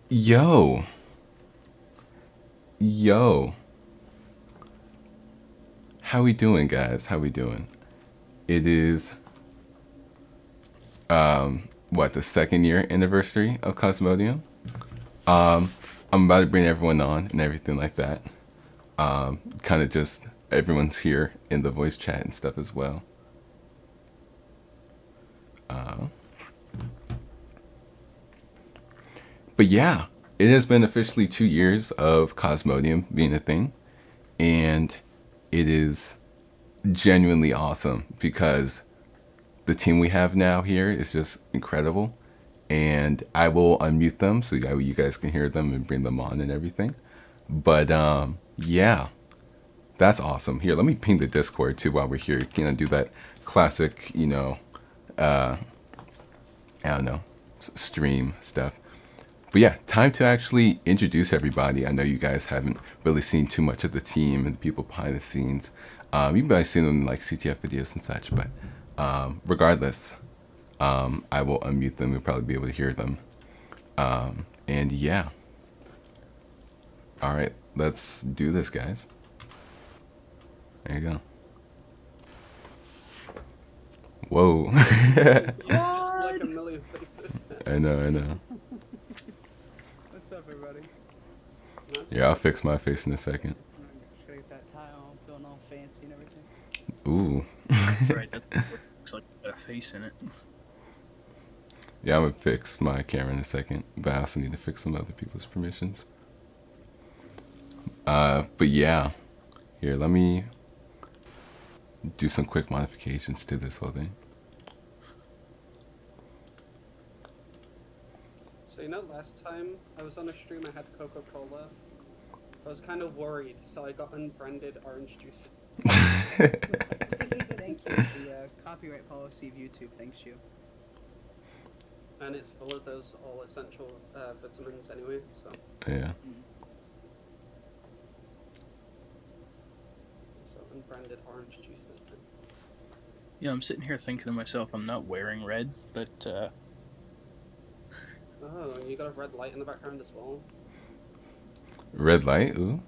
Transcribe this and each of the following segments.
Yo, yo, how we doing, guys? How we doing? It is what, the second year anniversary of Cosmodium. I'm about to bring everyone on and everything like that. Kind of just everyone's here in the voice chat and stuff as well. But yeah, it has been officially 2 years of Cosmodium being a thing, and it is genuinely awesome because the team we have now here is just incredible. And I will unmute them so that you guys can hear them and bring them on and everything. But yeah, that's awesome. Here, let me ping the Discord too while we're here. Can I do that classic, I don't know, stream stuff. But yeah, time to actually introduce everybody. I know you guys haven't really seen too much of the team and the people behind the scenes. You've probably seen them in like CTF videos and such, but regardless, I will unmute them. You'll probably be able to hear them. And yeah. All right, let's do this, guys. There you go. Whoa. Like a million faces. I know. What's up, everybody? Yeah, I'll fix my face in a second. Just gotta get that tie on, feeling all fancy and everything. Ooh. Right, that looks like a face in it. Yeah, I'm gonna fix my camera in a second, but I also need to fix some other people's permissions. But yeah, here, let me do some quick modifications to this whole thing. So last time I was on a stream I had Coca-Cola. I was kind of worried, so I got unbranded orange juice. Thank you. The copyright policy of YouTube thanks you. And it's full of those all essential vitamins anyway, so. Yeah. So unbranded orange juice this time. Yeah, I'm sitting here thinking to myself, I'm not wearing red, but Oh, and you got a red light in the background as well. Red light, ooh.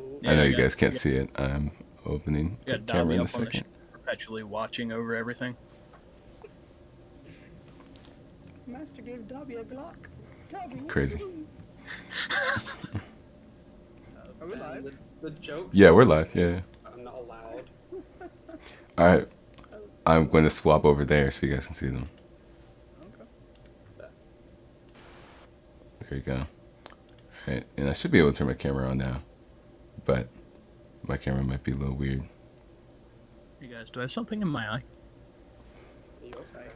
Ooh. Yeah, I know you you got- guys can't you see it. I'm opening you the got camera Dobby in a up on the second. perpetually watching over everything. Master gave Dobby a Glock. Dobby, what's Crazy. your name? Are we And live? the joke. Yeah, we're live, yeah. I'm not allowed. Alright, I'm going to swap over there so you guys can see them. Okay. There you go. Alright, and I should be able to turn my camera on now, but my camera might be a little weird. Hey guys, do I have something in my eye? Are you okay?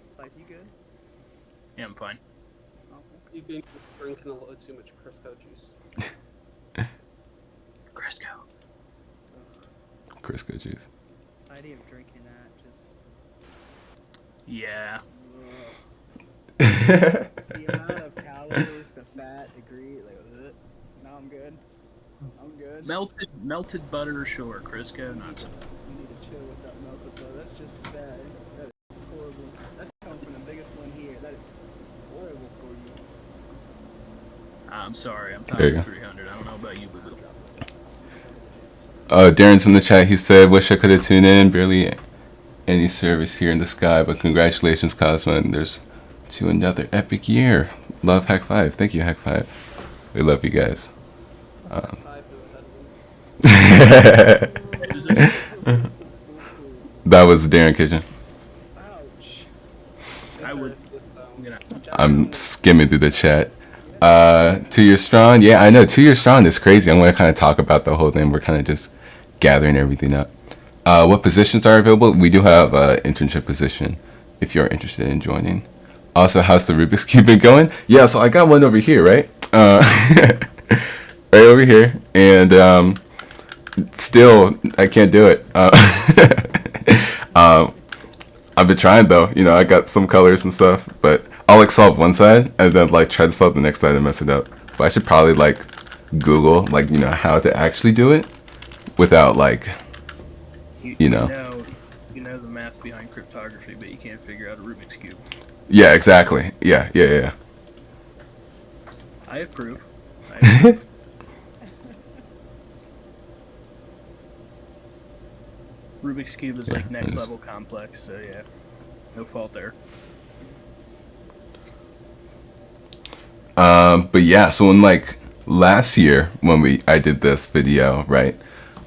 It's like, you good? Yeah, I'm fine. Oh, okay. You've been drinking a little too much Crisco juice. Crisco. Crisco juice. The idea of drinking that just... Yeah. The amount of calories, the fat, the grease, like, ugh. No, I'm good. I'm good. Melted butter, sure. Crisco, not so. You need to chill with that melted butter. That's just bad. That is horrible. That's coming from the biggest one here. That is horrible for you. I'm sorry, I'm There you tired go. of 300. I don't know about you, boo boo. Darren's in the chat. He said, wish I could have tuned in. Barely any service here in the sky, but congratulations, Cosmo. And there's to another epic year. Love Hack 5. Thank you, Hack 5. We love you guys. Five who had one. Who's this? That was Darren Kitchen. Ouch. I would. It's just, You know, I'm skimming through the chat. 2 years strong. Yeah, I know. 2 years strong is crazy. I'm going to kind of talk about the whole thing. We're kind of just gathering everything up. What positions are available? We do have an internship position if you're interested in joining. Also, how's the Rubik's Cube been going? Yeah, so I got one over here, right? Right over here. And still, I can't do it. I've been trying though. I got some colors and stuff, but I'll like solve one side and then like try to solve the next side and mess it up. But I should probably like Google like how to actually do it without like you know the math behind cryptography, but you can't figure out a Rubik's Cube. Yeah, exactly. Yeah. I approve. I approve. Rubik's Cube is like Yeah, next it is. level complex, so yeah, no fault there. But yeah, so in like last year when I did this video, right?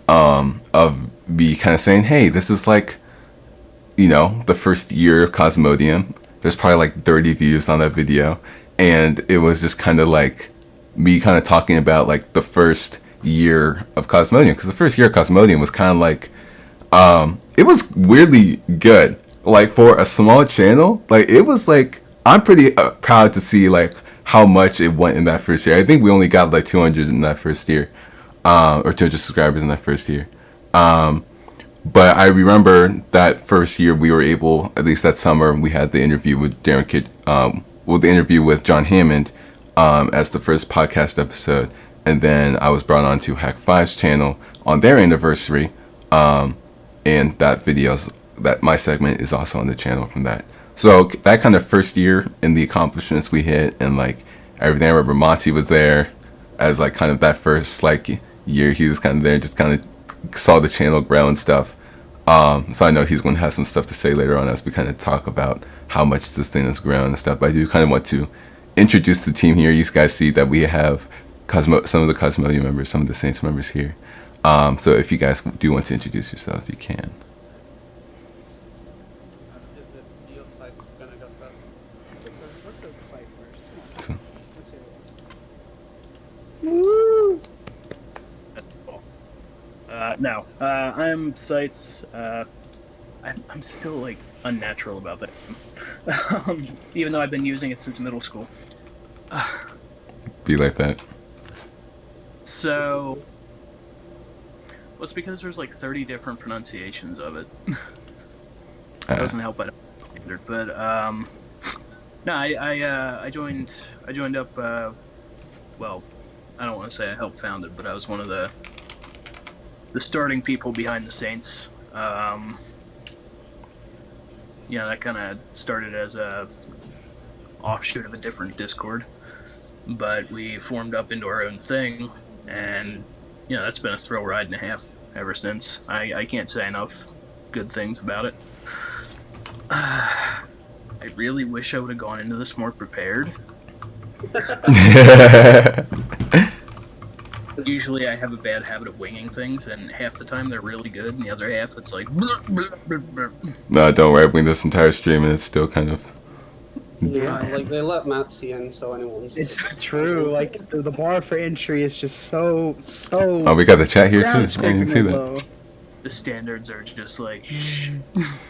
Of me kind of saying, hey, this is like, the first year of Cosmodium. There's probably like 30 views on that video, and it was just kind of like me kind of talking about like the first year of Cosmodium, because the first year of Cosmodium was kind of like, it was weirdly good. Like for a small channel, like it was like I'm pretty proud to see like how much it went in that first year. I think we only got like 200 in that first year, or 200 subscribers in that first year. But I remember that first year we were able, at least that summer, we had the interview with Darren Kidd, the interview with John Hammond, as the first podcast episode, and then I was brought on to Hack 5's channel on their anniversary, and that my segment is also on the channel from that. So that kind of first year and the accomplishments we hit and like everything. I remember Monty was there as like kind of that first like year. He was kind of there, just kind of saw the channel grow and stuff. So I know he's going to have some stuff to say later on as we kind of talk about how much this thing has grown and stuff. But I do kind of want to introduce the team here. You guys see that we have some of the Cosmodium members, some of the Saints members here. So if you guys do want to introduce yourselves, you can. The deal site's gonna go first. Let's go site first. So, Come on. Let's hear it. Woo! No, I'm Sites. I'm still like unnatural about that, even though I've been using it since middle school. be like that. So, well, it's because there's like 30 different pronunciations of it. Doesn't help at standard, but no, I joined up. Well, I don't want to say I helped found it, but I was one of the starting people behind the Saints. That kind of started as a offshoot of a different Discord, but we formed up into our own thing, and that's been a thrill ride and a half ever since. I can't say enough good things about it. I really wish I would have gone into this more prepared. Usually I have a bad habit of winging things, and half the time they're really good, and the other half it's like... No, don't worry. I win this entire stream and it's still kind of... Yeah, like they let Matt see in, so anyone's. It's true. Like the bar for entry is just so. Oh, we got the chat here too. I didn't ground-scrapingly see that. low. The standards are just like...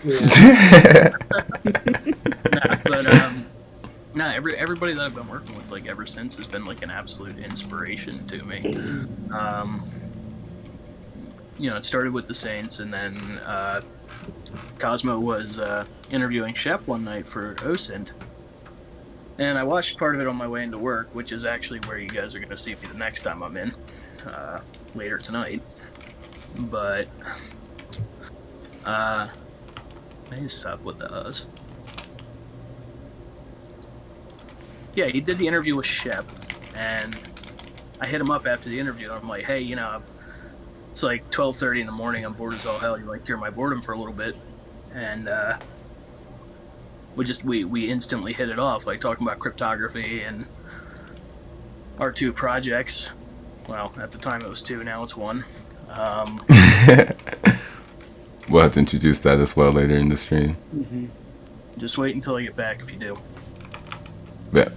Yeah. But, everybody that I've been working with, like, ever since has been, like, an absolute inspiration to me. It started with the Saints, and then, Cosmo was, interviewing Shep one night for OSINT. And I watched part of it on my way into work, which is actually where you guys are going to see me the next time I'm in, later tonight. But, I need to stop with the us. Yeah, he did the interview with Shep, and I hit him up after the interview, and I'm like, hey, it's like 12:30 in the morning, I'm bored as all hell, you like cure my boredom for a little bit, and we instantly hit it off, like talking about cryptography and our two projects. Well, at the time it was two, now it's one. We'll have to introduce that as well later in the stream. Mm-hmm. Just wait until I get back if you do. Yeah.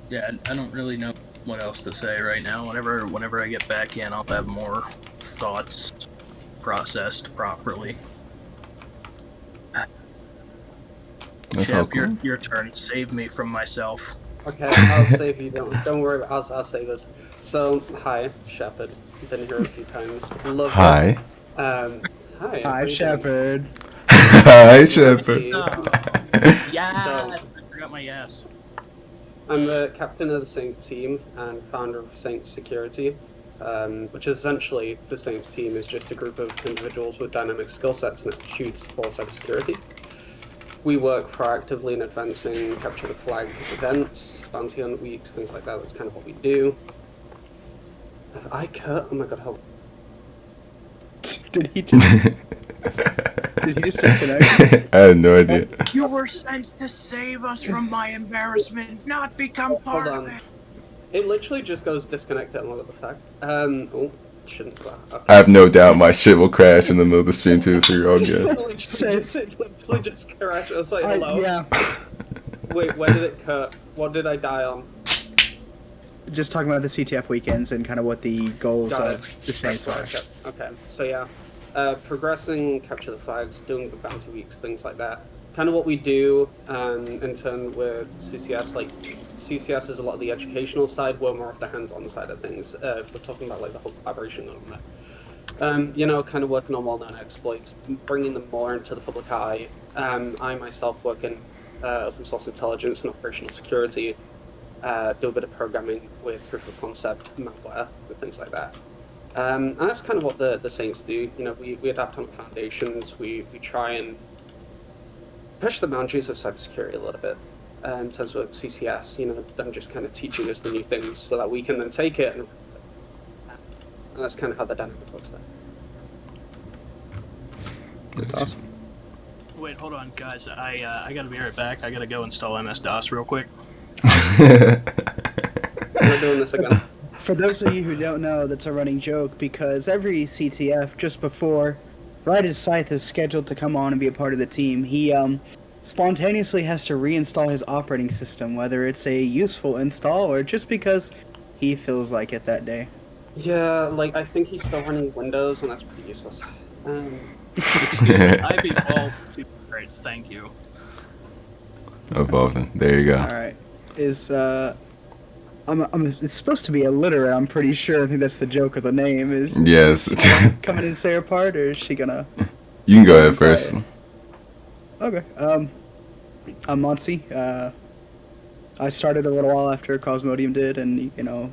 Yeah, I don't really know what else to say right now. Whenever I get back in, I'll have more thoughts processed properly. That's all Shep, cool. your turn. Save me from myself. Okay, I'll save you. Don't worry. I'll say this. So, hi, Shepard. Been here a few times. Love Hi. it. Hi. Hi, how you doing? Shepard. Hi, Shepard. Yes! So- I forgot my yes. I'm the captain of the Saints team and founder of Saints Security. which is essentially the Saints team is just a group of individuals with dynamic skill sets and aptitudes for cybersecurity. We work proactively in advancing capture the flag events, bounty hunt weeks, things like that. That's kind of what we do. I cut. Oh my god, hold. Did he just disconnect? I had no idea. You were sent to save us from my embarrassment, not become part Hold of on. it. It literally just goes disconnected and look at the fact. Oh, shouldn't. Okay. I have no doubt my shit will crash in the middle of the stream too, so you're all good. It literally just crashed. I was like, hello. Yeah. Wait, where did it cut? What did I die on? Just talking about the CTF weekends and kind of what the goals Got of the Saints are. Okay, so yeah, progressing, capture the flags, doing the bounty weeks, things like that. Kind of what we do in turn with CCS. Like CCS is a lot of the educational side. We're more of the hands-on side of things. We're talking about like the whole collaboration on that. You know, kind of working on well-known exploits, bringing them more into the public eye. I myself work in open source intelligence and operational security. Do a bit of programming with proof of concept, malware, and things like that. And that's kind of what the Saints do. You know, we adapt on the foundations. We try and push the boundaries of cybersecurity a little bit in terms of CCS. You know, them just kind of teaching us the new things so that we can then take it and that's kind of how the dynamic works there. Awesome. Wait, hold on, guys. I gotta be right back. I gotta go install MS-DOS real quick. We're doing this again. For those of you who don't know, that's a running joke because every CTF just before, right as Scythe is scheduled to come on and be a part of the team, he spontaneously has to reinstall his operating system, whether it's a useful install or just because he feels like it that day. Yeah, like I think he's still running Windows, and that's pretty useless. Excuse me. I've evolved. Great, thank you. Evolving. There you go. All right, is it's supposed to be illiterate. I'm pretty sure. I think that's the joke of the name. Is Yes. she gonna come in and say her part, or is she gonna? You can go ahead first. Okay. I'm Monty. I started a little while after Cosmodium did, and you know,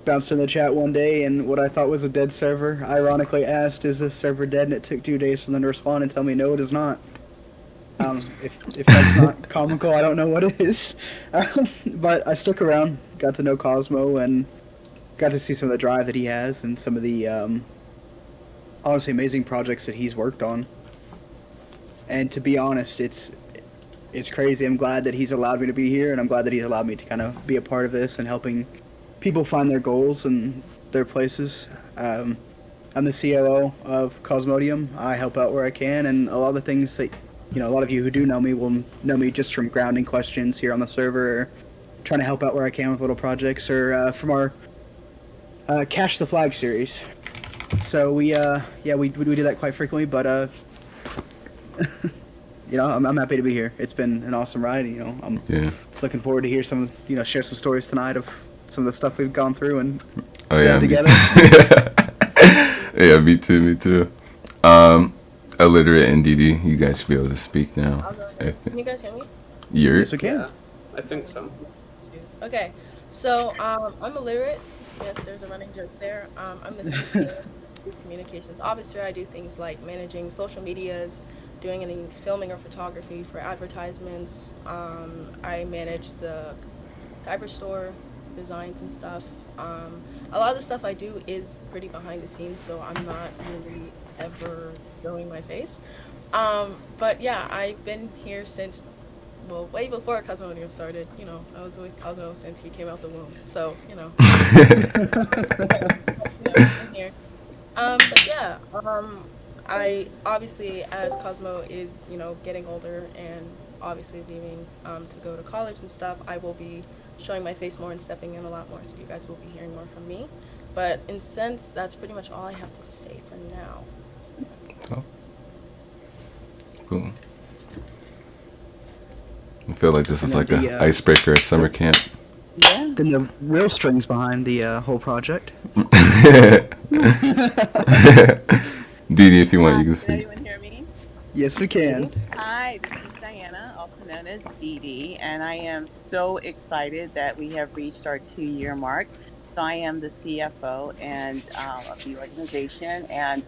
bounced in the chat one day, and what I thought was a dead server, ironically asked, "Is this server dead?" And it took 2 days for them to respond and tell me, "No, it is not." If that's not comical, I don't know what it is. But I stuck around, got to know Cosmo, and got to see some of the drive that he has and some of the honestly amazing projects that he's worked on. And to be honest, it's crazy. I'm glad that he's allowed me to be here, and I'm glad that he's allowed me to kind of be a part of this and helping people find their goals and their places. I'm the COO of Cosmodium. I help out where I can, and a lot of the things that, you know, a lot of you who do know me will know me just from grounding questions here on the server, or trying to help out where I can with little projects, or from our Cash the Flag series. So we do that quite frequently, but you know, I'm happy to be here. It's been an awesome ride. You know, I'm looking forward to share some stories tonight of some of the stuff we've gone through and together. Yeah, me too. Illiterate NDD, you guys should be able to speak now. Can you guys hear me? Yes, we can. Yeah, I think so. Okay, so I'm illiterate. Yes, there's a running joke there. I'm the assistant communications officer. I do things like managing social medias, doing any filming or photography for advertisements. I manage the diaper store designs and stuff. A lot of the stuff I do is pretty behind the scenes, so I'm not really ever showing my face. But yeah, I've been here since, well, way before Cosmodium started. You know, I was with Cosmo since he came out the womb. So, you know. I'm here. But yeah, I obviously, as Cosmo is, you know, getting older and obviously leaving to go to college and stuff, I will be showing my face more and stepping in a lot more, so you guys will be hearing more from me. But in sense, that's pretty much all I have to say for now. Oh. Cool. I feel like this is like an icebreaker at summer camp. Yeah. Then the real strings behind the whole project. Didi, if you want, you can Can speak. anyone hear me? Yes, we can. Hi, this is Diana, also known as Dee Dee, and I am so excited that we have reached our 2-year mark. So I am the CFO and of the organization, and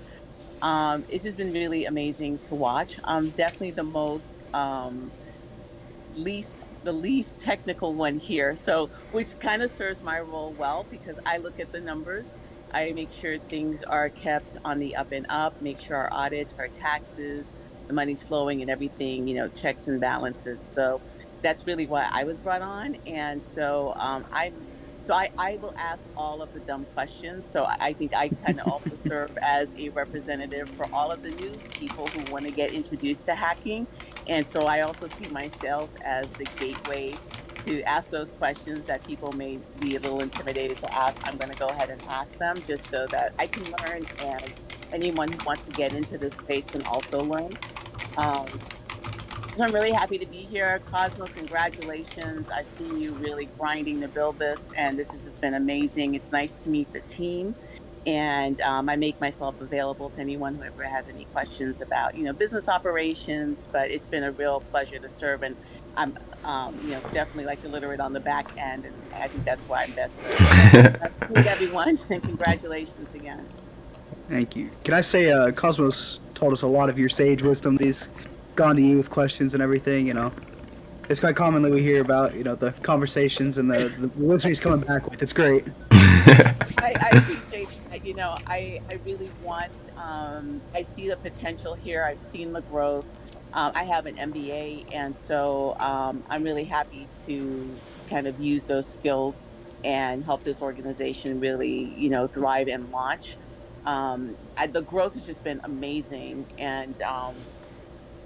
it's just been really amazing to watch. I'm definitely the most the least technical one here, so which kind of serves my role well because I look at the numbers. I make sure things are kept on the up and up, make sure our audits, our taxes, the money's flowing and everything, checks and balances. So that's really why I was brought on. And so I will ask all of the dumb questions. So I think I kind of also serve as a representative for all of the new people who want to get introduced to hacking. And so I also see myself as the gateway to ask those questions that people may be a little intimidated to ask. I'm going to go ahead and ask them just so that I can learn, and anyone who wants to get into this space can also learn. Um, so I'm really happy to be here. Cosmo, congratulations. I've seen you really grinding to build this, and this has just been amazing. It's nice to meet the team. And I make myself available to anyone who ever has any questions about, business operations. But it's been a real pleasure to serve, and I'm, definitely like illiterate on the back end, and I think that's why I'm best served. So meet everyone, and congratulations again. Thank you. Can I say, Cosmos told us a lot of your sage wisdom. He's gone to you with questions and everything. It's quite commonly we hear about the conversations and the wisdom he's coming back with. It's great. I appreciate that. I really want, I see the potential here. I've seen the growth. I have an MBA, and so I'm really happy to kind of use those skills and help this organization really, thrive and launch. The growth has just been amazing. And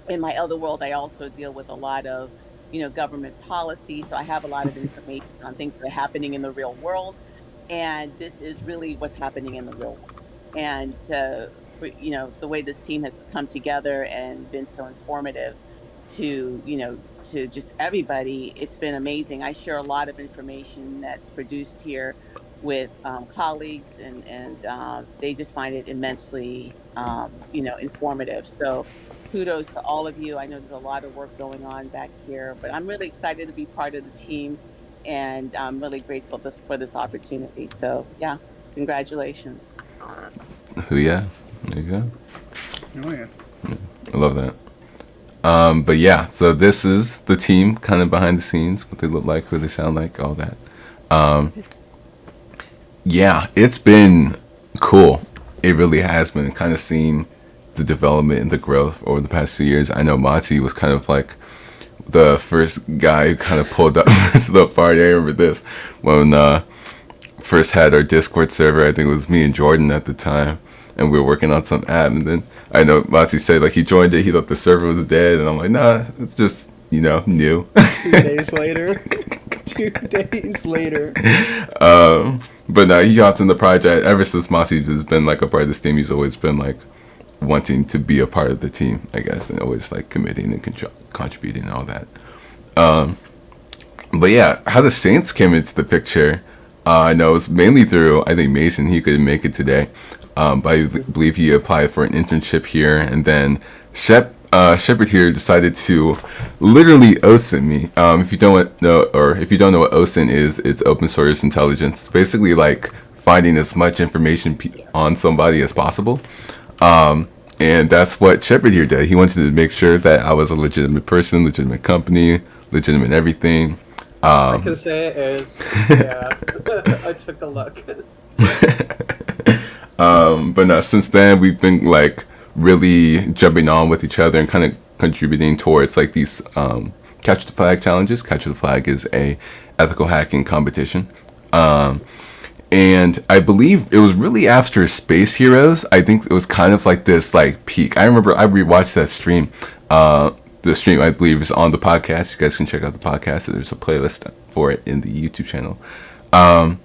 in my other world, I also deal with a lot of, government policy. So I have a lot of information on things that are happening in the real world. And this is really what's happening in the real world. And the way this team has come together and been so informative to just everybody, it's been amazing. I share a lot of information that's produced here with colleagues, and they just find it immensely, informative. So kudos to all of you. I know there's a lot of work going on back here, but I'm really excited to be part of the team, and I'm really grateful for this opportunity. So yeah, congratulations. Yeah, there you go. Oh yeah. I love that. But yeah, so this is the team kind of behind the scenes, what they look like, who they sound like, all that. Yeah, it's been cool. It really has been kind of seeing the development and the growth over the past 2 years. I know Mati was kind of like the first guy who kind of pulled up the party. I remember this when first had our Discord server. I think it was me and Jordan at the time, and we were working on some app. And then I know Mati said like he joined it, he thought the server was dead, and I'm like, nah, it's just new. 2 days later. 2 days later. But no, he hopped in the project. Ever since Mati has been like a part of this team, he's always been like wanting to be a part of the team, I guess, and always like committing and contributing and all that. But yeah, how the Saints came into the picture, I know it's mainly through, I think, Mason. He couldn't make it today, but I believe he applied for an internship here, and then Shepard here decided to literally OSINT me. If you don't know what OSINT is, it's open source intelligence. It's basically like finding as much information on somebody as possible. And that's what Shepard here did. He wanted to make sure that I was a legitimate person, legitimate company, legitimate everything. I can say it is. Yeah, I took a look. But no, since then we've been like really jumping on with each other and kind of contributing towards like these Capture the Flag challenges. Capture the Flag is a ethical hacking competition. And I believe it was really after Space Heroes. I think it was kind of like this like peak. I remember I rewatched that stream. The stream, I believe, is on the podcast. You guys can check out the podcast. There's a playlist for it in the YouTube channel. But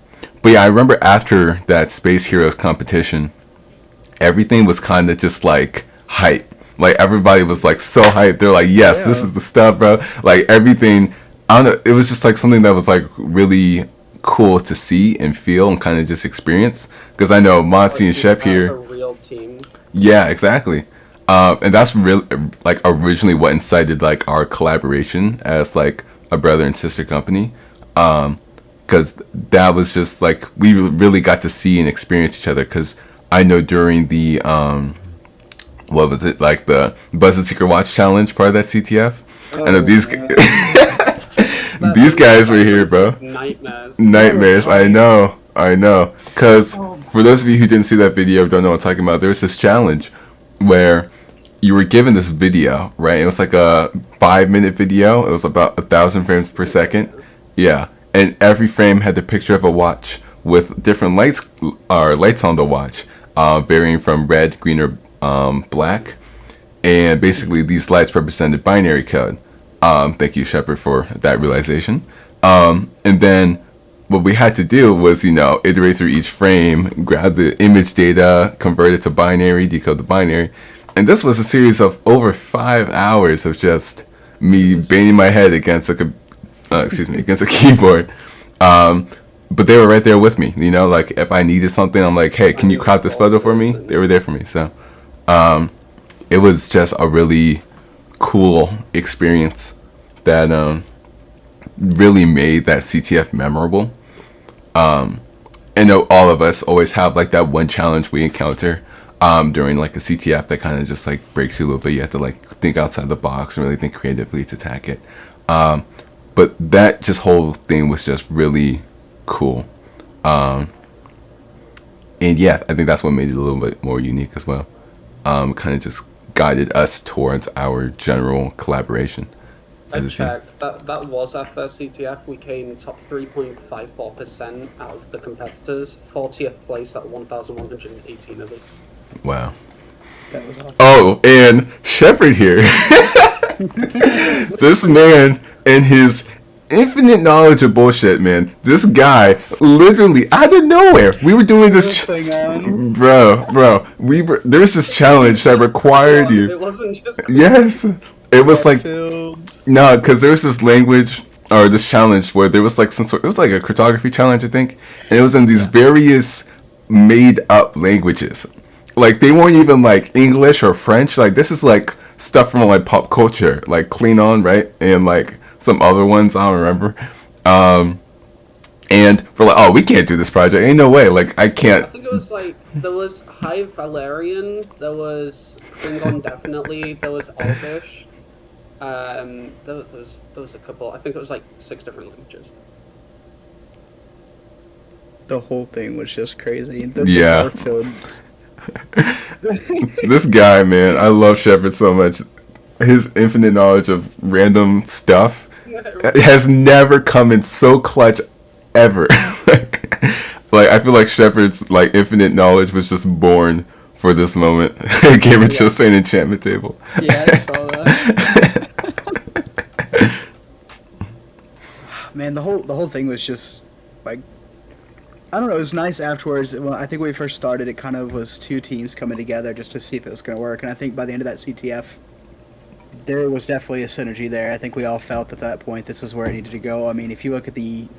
yeah, I remember after that Space Heroes competition, everything was kind of just like hype. Like everybody was like so hyped. They're like, yes, this is the stuff, bro. Like everything. I don't know. It was just like something that was like really cool to see and feel and kind of just experience. Because I know Monty and Shep here. A real team. Yeah, exactly. And that's really like originally what incited like our collaboration as like a brother and sister company. because that was just like we really got to see and experience each other. Because I know during the what was it, like the Buzz and Secret Watch challenge part of that CTF, I know these these guys were here, bro. Nightmares. I know. Because for those of you who didn't see that video, don't know what I'm talking about, there was this challenge where you were given this video, right? It was like a 5-minute video. It was about 1,000 frames per second. Yeah. And every frame had the picture of a watch with different lights on the watch, varying from red, green, or black. And basically these lights represented binary code. Thank you, Shepard, for that realization. And then what we had to do was, iterate through each frame, grab the image data, convert it to binary, decode the binary. And this was a series of over 5 hours of just me banging my head against against a keyboard. But they were right there with me, like if I needed something, I'm like, hey, can you crop this photo for me? They were there for me. So it was just a really cool experience that really made that CTF memorable. I know all of us always have like that one challenge we encounter during like a CTF that kind of just like breaks you a little bit. You have to like think outside the box and really think creatively to attack it. But that just whole thing was just really cool. And yeah, I think that's what made it a little bit more unique as well. Kind of just guided us towards our general collaboration. I checked. That was our first CTF. We came top 3.54% out of the competitors, 40th place out of 1,118 others. Wow. That was awesome. Oh, and Shepard here. This man and his infinite knowledge of bullshit, man. This guy, literally out of nowhere, we were doing this, bro. There was this challenge that required you. It wasn't just. Yes, it was like no, because there was this language or this challenge where there was like some sort. It was like a cryptography challenge, I think, and it was in these various made up languages. Like they weren't even like English or French. Like this is like stuff from like pop culture, like Klingon, right, and like some other ones I don't remember. And we're like, oh, we can't do this project. Ain't no way. Like I can't. I think it was like there was High Valerian, there was Klingon definitely, there was Elvish. There was a couple. I think it was like 6 different languages. The whole thing was just crazy. Yeah. This guy, man, I love Shepard so much. His infinite knowledge of random stuff has never come in so clutch ever. Like I feel like Shepard's like infinite knowledge was just born for this moment. It gave it just an enchantment table. Yeah, I saw that. Man, the whole thing was just like, I don't know, it was nice afterwards. Well, I think when we first started, it kind of was 2 teams coming together just to see if it was going to work. And I think by the end of that CTF, there was definitely a synergy there. I think we all felt at that point this is where it needed to go. I mean, if you look at the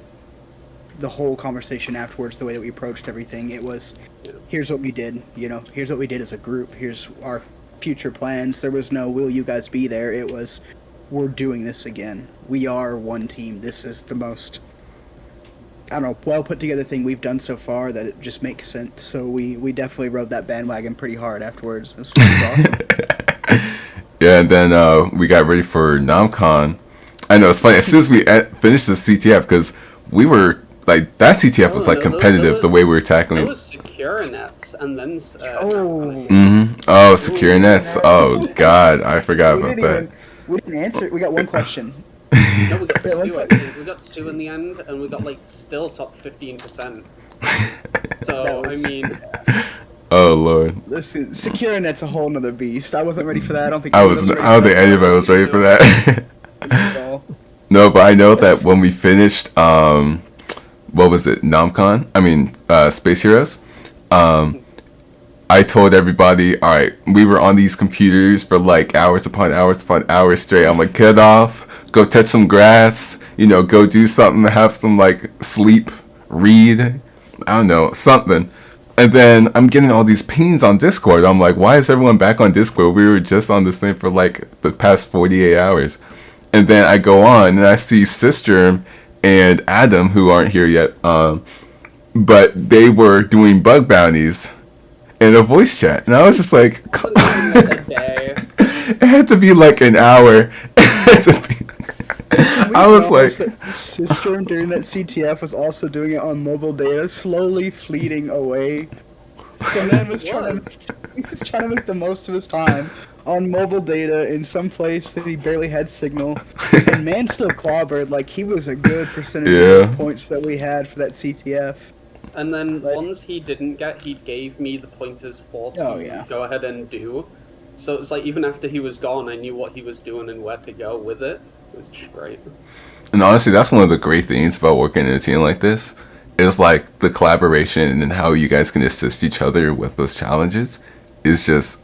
whole conversation afterwards, the way that we approached everything, it was, here's what we did, here's what we did as a group, here's our future plans. There was no, will you guys be there? It was, we're doing this again. We are one team. This is the most, I don't know, well put together thing we've done so far that it just makes sense. So we definitely rode that bandwagon pretty hard afterwards. This was awesome. Yeah, and then we got ready for NomCon. I know, it's funny. As soon as we finished the CTF, because we were, like, that CTF was, like, competitive, the way we were tackling it. It was Secure Nets, and then... Secure Nets. Oh, God, I forgot about that. We didn't answer. We got one question. No, we got 2, I think. We got 2 in the end, and we got, like, still top 15%. So, I mean... Oh Lord! Listen, Secure Net's a whole nother beast. I wasn't ready for that. I don't think anybody was ready for that. No, but I know that when we finished, what was it, NomCon? I mean, Space Heroes. I told everybody, all right, we were on these computers for like hours upon hours straight. I'm like, get off, go touch some grass, go do something, have some like sleep, read, I don't know, something. And then I'm getting all these pings on Discord. I'm like, why is everyone back on Discord? We were just on this thing for like the past 48 hours. And then I go on and I see Systgerm and Adam, who aren't here yet, but they were doing bug bounties in a voice chat, and I was just like, A day. it had to be like an hour. It had to be- I was like, Sister during that CTF was also doing it on mobile data, slowly fleeting away. So man was trying to make the most of his time on mobile data in some place that he barely had signal, and man still clobbered. Like, he was a good percentage of the points that we had for that CTF. And then ones he didn't get, he gave me the pointers for to go ahead and do. So it was like, even after he was gone, I knew what he was doing and where to go with it. It was just great. and honestly, that's one of the great things about working in a team like this, is like the collaboration and how you guys can assist each other with those challenges is just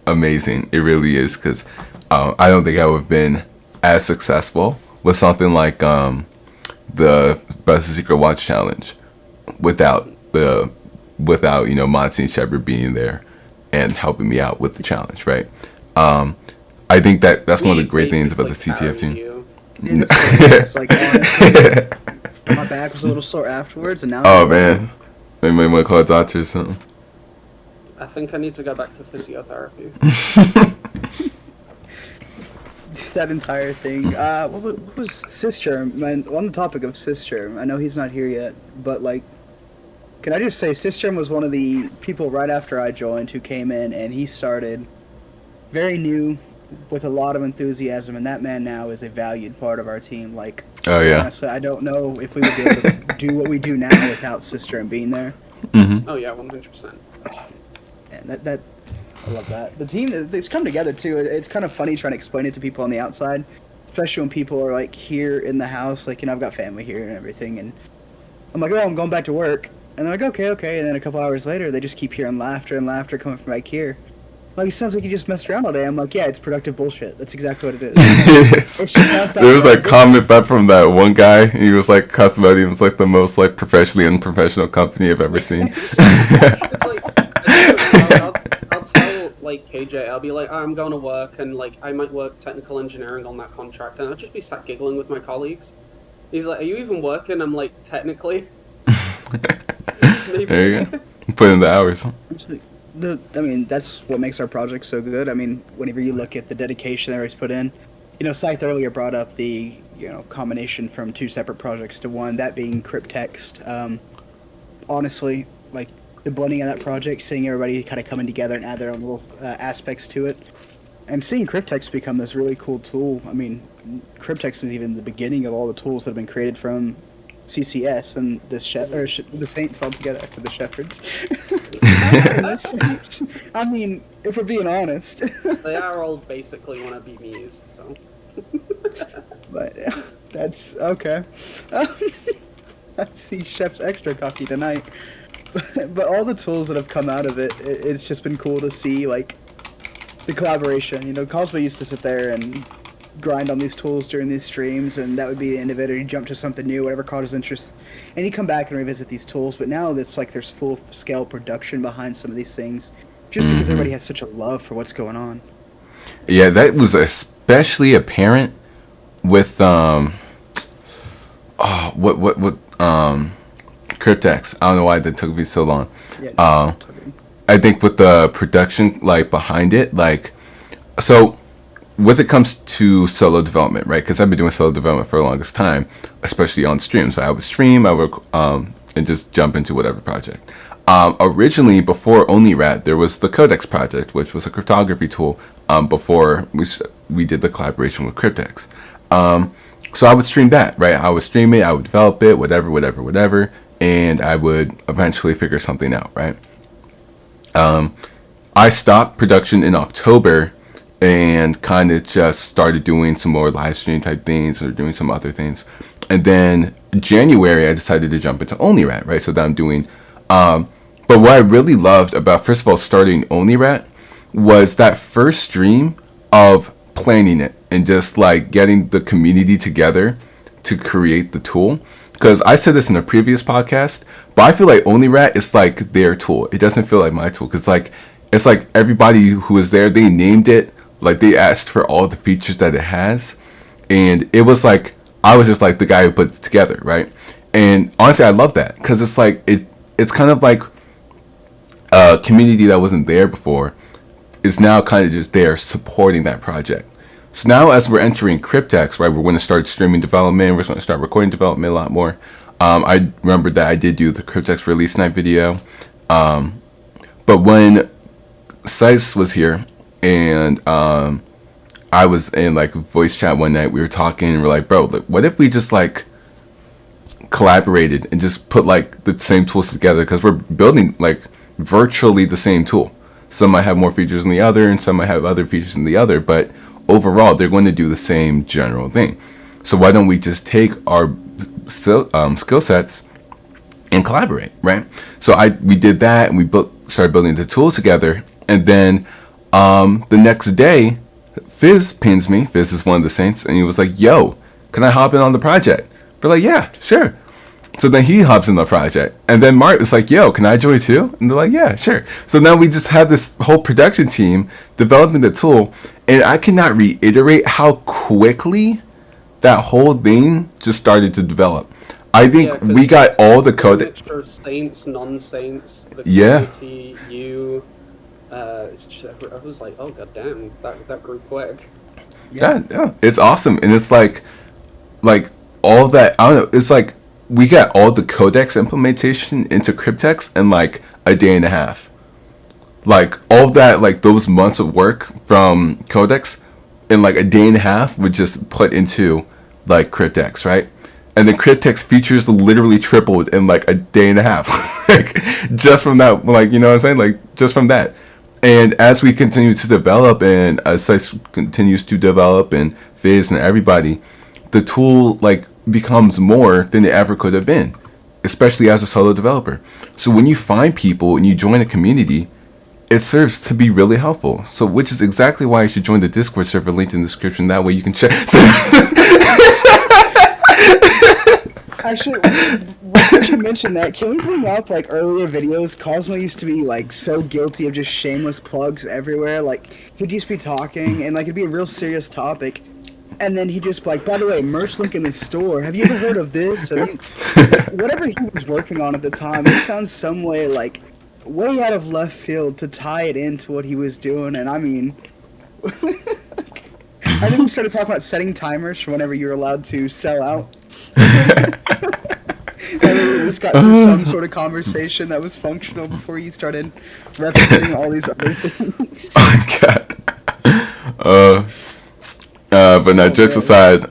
amazing. It really is, because I don't think I would have been as successful with something like the Best Secret Watch challenge without Monty and Shepard being there and helping me out with the challenge, right? I think that's one of the great things about the CTF team. It's like, honestly, my back was a little sore afterwards, and now. Oh man, they might want to call a doctor or something. I think I need to go back to physiotherapy. That entire thing. What was Sysgerm? Man, on the topic of Sysgerm, I know he's not here yet, but like, can I just say Sysgerm was one of the people right after I joined who came in, and he started very new with a lot of enthusiasm, and that man now is a valued part of our team. Like, Oh yeah. honestly, I don't know if we would be able to do what we do now without Sysgerm being there. Mm-hmm. Oh yeah, 100%. And that I love that. The team, it's come together too. It's kind of funny trying to explain it to people on the outside, especially when people are like here in the house. Like, I've got family here and everything, and I'm like, oh, I'm going back to work, and they're like, okay. And then a couple hours later, they just keep hearing laughter and laughter coming from back here. Like, it sounds like you just messed around all day. I'm like, yeah, it's productive bullshit. That's exactly what it is. Yes. It's just nonstop There was like productive. comment back from that one guy. He was like, Cosmodium was like the most like professionally unprofessional company I've ever seen. It's like, I'll tell like KJ, I'll be like, I'm going to work, and like I might work technical engineering on that contract, and I'll just be sat giggling with my colleagues. He's like, are you even working? I'm like, technically. Maybe. There you go. Put in the hours. I mean, that's what makes our project so good. I mean, whenever you look at the dedication that everybody's put in, Scythe earlier brought up the, combination from two separate projects to one, that being Cryptex. Honestly, like, the blending of that project, seeing everybody kind of coming together and add their own little aspects to it, and seeing Cryptex become this really cool tool. I mean, Cryptex is even the beginning of all the tools that have been created from CCS and the Saints altogether. I said the Shepherds. I mean, if we're being honest. They are all basically want to be me's, so. But that's okay. I see Chef's extra cocky tonight. But all the tools that have come out of it, it's just been cool to see, like, the collaboration. Cosmo used to sit there and grind on these tools during these streams, and that would be the end of it, or he'd jump to something new, whatever caught his interest, and he'd come back and revisit these tools. But now it's like there's full-scale production behind some of these things, just because everybody has such a love for what's going on. Yeah, that was especially apparent with Cryptex. I don't know why that took me so long. Yeah, I think with the production like behind it, like, so when it comes to solo development, right? Because I've been doing solo development for the longest time, especially on stream. So I would stream, I would and just jump into whatever project. Originally, before OnlyRat, there was the Codex project, which was a cryptography tool. Before we did the collaboration with Cryptex. So I would stream that, right? I would stream it, I would develop it, whatever, and I would eventually figure something out, right? I stopped production in October and kind of just started doing some more live stream type things or doing some other things. And then January, I decided to jump into OnlyRat, right? So that I'm doing. But what I really loved about, first of all, starting OnlyRat was that first stream of planning it and just like getting the community together to create the tool. Because I said this in a previous podcast, but I feel like OnlyRat is like their tool. It doesn't feel like my tool, because like it's like everybody who was there, they named it, like they asked for all the features that it has, and it was like I was just like the guy who put it together, right? And honestly, I love that because it's like it's kind of like a community that wasn't there before is now kind of just there supporting that project. So now as we're entering Cryptex, right, we're going to start streaming development. We're going to start recording development a lot more. I remember that I did do the Cryptex release night video. But when Sice was here and I was in like voice chat one night, we were talking and we're like, bro, like, what if we just like collaborated and just put like the same tools together? Because we're building like virtually the same tool. Some might have more features than the other and some might have other features than the other, but overall they're going to do the same general thing. So why don't we just take our skill sets and collaborate, right? So we did that and we started building the tools together. And then the next day, Fizz pings me. Fizz is one of the saints, and he was like, yo, can I hop in on the project? We're like, yeah, sure. So then he hops in the project. And then Mark was like, yo, can I join too? And they're like, yeah, sure. So now we just have this whole production team developing the tool. And I cannot reiterate how quickly that whole thing just started to develop. I think we got all the code. Mixture of saints, non-saints, the Yeah. community, you. It's just, I was like, oh god damn, that grew quick. Yeah, it's awesome. And it's like all that, I don't know, it's like we got all the codex implementation into Cryptex in like a day and a half. Like all that, like those months of work from codex in like a day and a half would just put into like Cryptex, right? And the Cryptex features literally tripled in like a day and a half. Like just from that, like, you know what I'm saying? Like just from that. And as we continue to develop and as Sice continues to develop and Fizz and everybody, the tool like becomes more than it ever could have been, especially as a solo developer. So when you find people and you join a community, it serves to be really helpful. So which is exactly why you should join the Discord server linked in the description. That way you can check. Actually, since you mentioned that, can we bring up like earlier videos? Cosmo used to be like so guilty of just shameless plugs everywhere. Like he'd just be talking and like it'd be a real serious topic, and then he'd just be like, by the way, merch link in the store. Have you ever heard of this? Whatever he was working on at the time, he found some way like way out of left field to tie it into what he was doing. And I mean, I think we started talking about setting timers for whenever you're allowed to sell out. And we just got through some sort of conversation that was functional before you started referencing all these other things. Oh god. But now, jokes aside,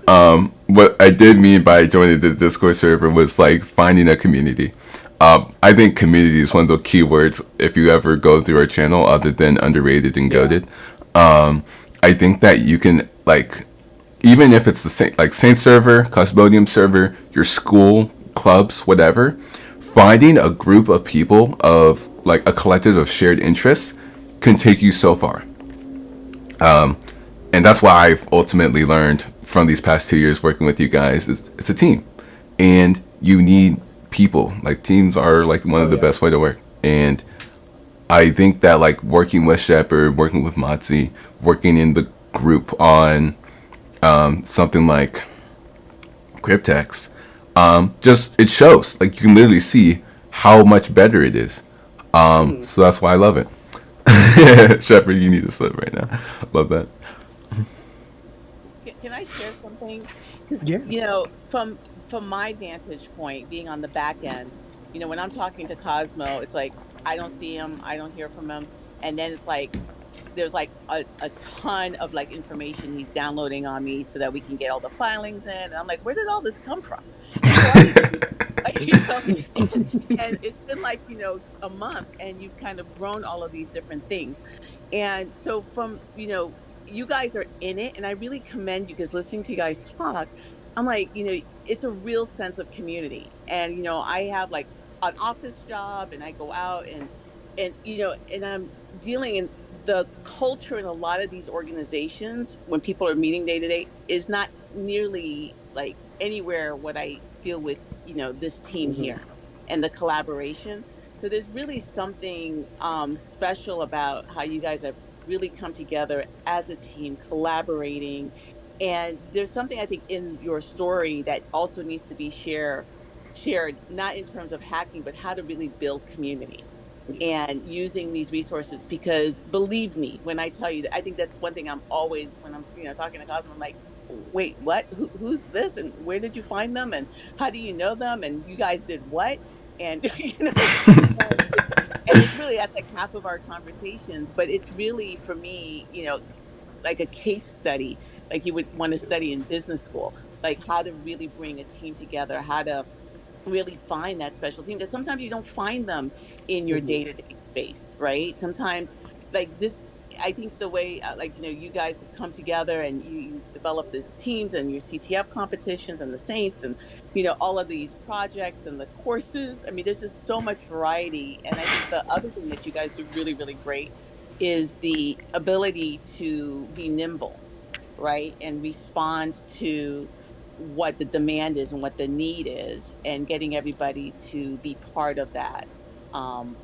what I did mean by joining the Discord server was like finding a community. I think community is one of the key words if you ever go through our channel, other than underrated and goated. I think that you can like, even if it's the same like Saint server, Cosmodium server, your school, clubs, whatever, finding a group of people of like a collective of shared interests can take you so far. And that's why I've ultimately learned from these past 2 years working with you guys is it's a team, and you need people. Like teams are like one of the best way to work. And I think that like working with Shepard, working with Motzi, working in the group on something like Cryptex, just it shows like you can literally see how much better it is. So that's why I love it. Shepard, you need to slip right now. Love that. Can I share something? Because Yeah. you know, from my vantage point, being on the back end, you know, when I'm talking to Cosmo, it's like I don't see him, I don't hear from him, and then it's like there's like a ton of like information he's downloading on me so that we can get all the filings in. And I'm like, where did all this come from? And so you know, and it's been like, you know, a month, and you've kind of grown all of these different things. And so from, you know, you guys are in it, and I really commend you, because listening to you guys talk, I'm like, you know, it's a real sense of community. And, you know, I have like an office job, and I go out and you know, and I'm dealing in the culture in a lot of these organizations when people are meeting day to day is not nearly like anywhere what I feel with, you know, this team here and the collaboration. So there's really something special about how you guys have really come together as a team, collaborating And there's something I think in your story that also needs to be shared, not in terms of hacking, but how to really build community and using these resources. Because believe me when I tell you that, I think that's one thing I'm always, when I'm talking to Cosmo, I'm like, wait, what? Who's this? And where did you find them? And how do you know them? And you guys did what? And it's really, that's like half of our conversations, but it's really for me, like a case study, like you would want to study in business school, like how to really bring a team together, how to really find that special team, because sometimes you don't find them in your day-to-day space, right? Sometimes, like this, I think the way you guys have come together and you've developed these teams and your CTF competitions and the Saints and all of these projects and the courses. I mean, there's just so much variety. And I think the other thing that you guys do really, really great is the ability to be nimble, right? And respond to what the demand is and what the need is, and getting everybody to be part of that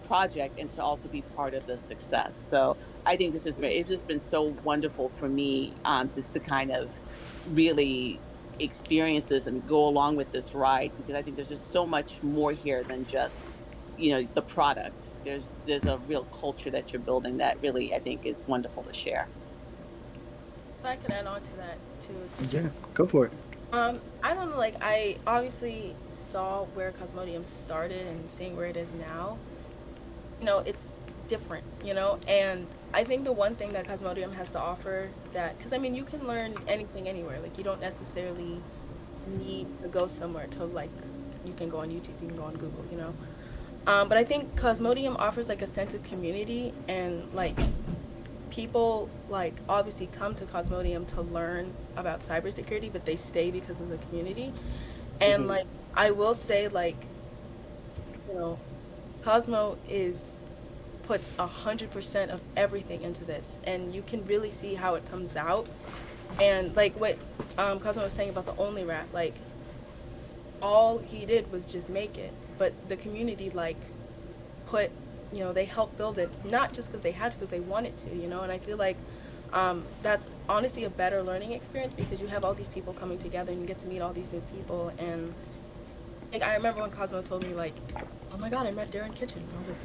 project and to also be part of the success. So I think it's just been so wonderful for me, just to kind of really experience this and go along with this ride, because I think there's just so much more here than just the product. There's a real culture that you're building that really, I think, is wonderful to share. If I could add on to that too. Yeah, go for it. I don't know, like, I obviously saw where Cosmodium started and seeing where it is now. It's different, and I think the one thing that Cosmodium has to offer that, because I mean, you can learn anything anywhere. Like, you don't necessarily need to go somewhere to, like, you can go on YouTube, you can go on Google, but I think Cosmodium offers like a sense of community, and like people like obviously come to Cosmodium to learn about cybersecurity, but they stay because of the community. And like I will say, like, Cosmo puts 100% of everything into this, and you can really see how it comes out. And like what Cosmo was saying about the only rat, like all he did was just make it, but the community like put, they helped build it, not just because they had to, because they wanted to, and I feel like that's honestly a better learning experience, because you have all these people coming together and you get to meet all these new people. And like I remember when Cosmo told me, like, oh my god, I met Darren Kitchen. I was like,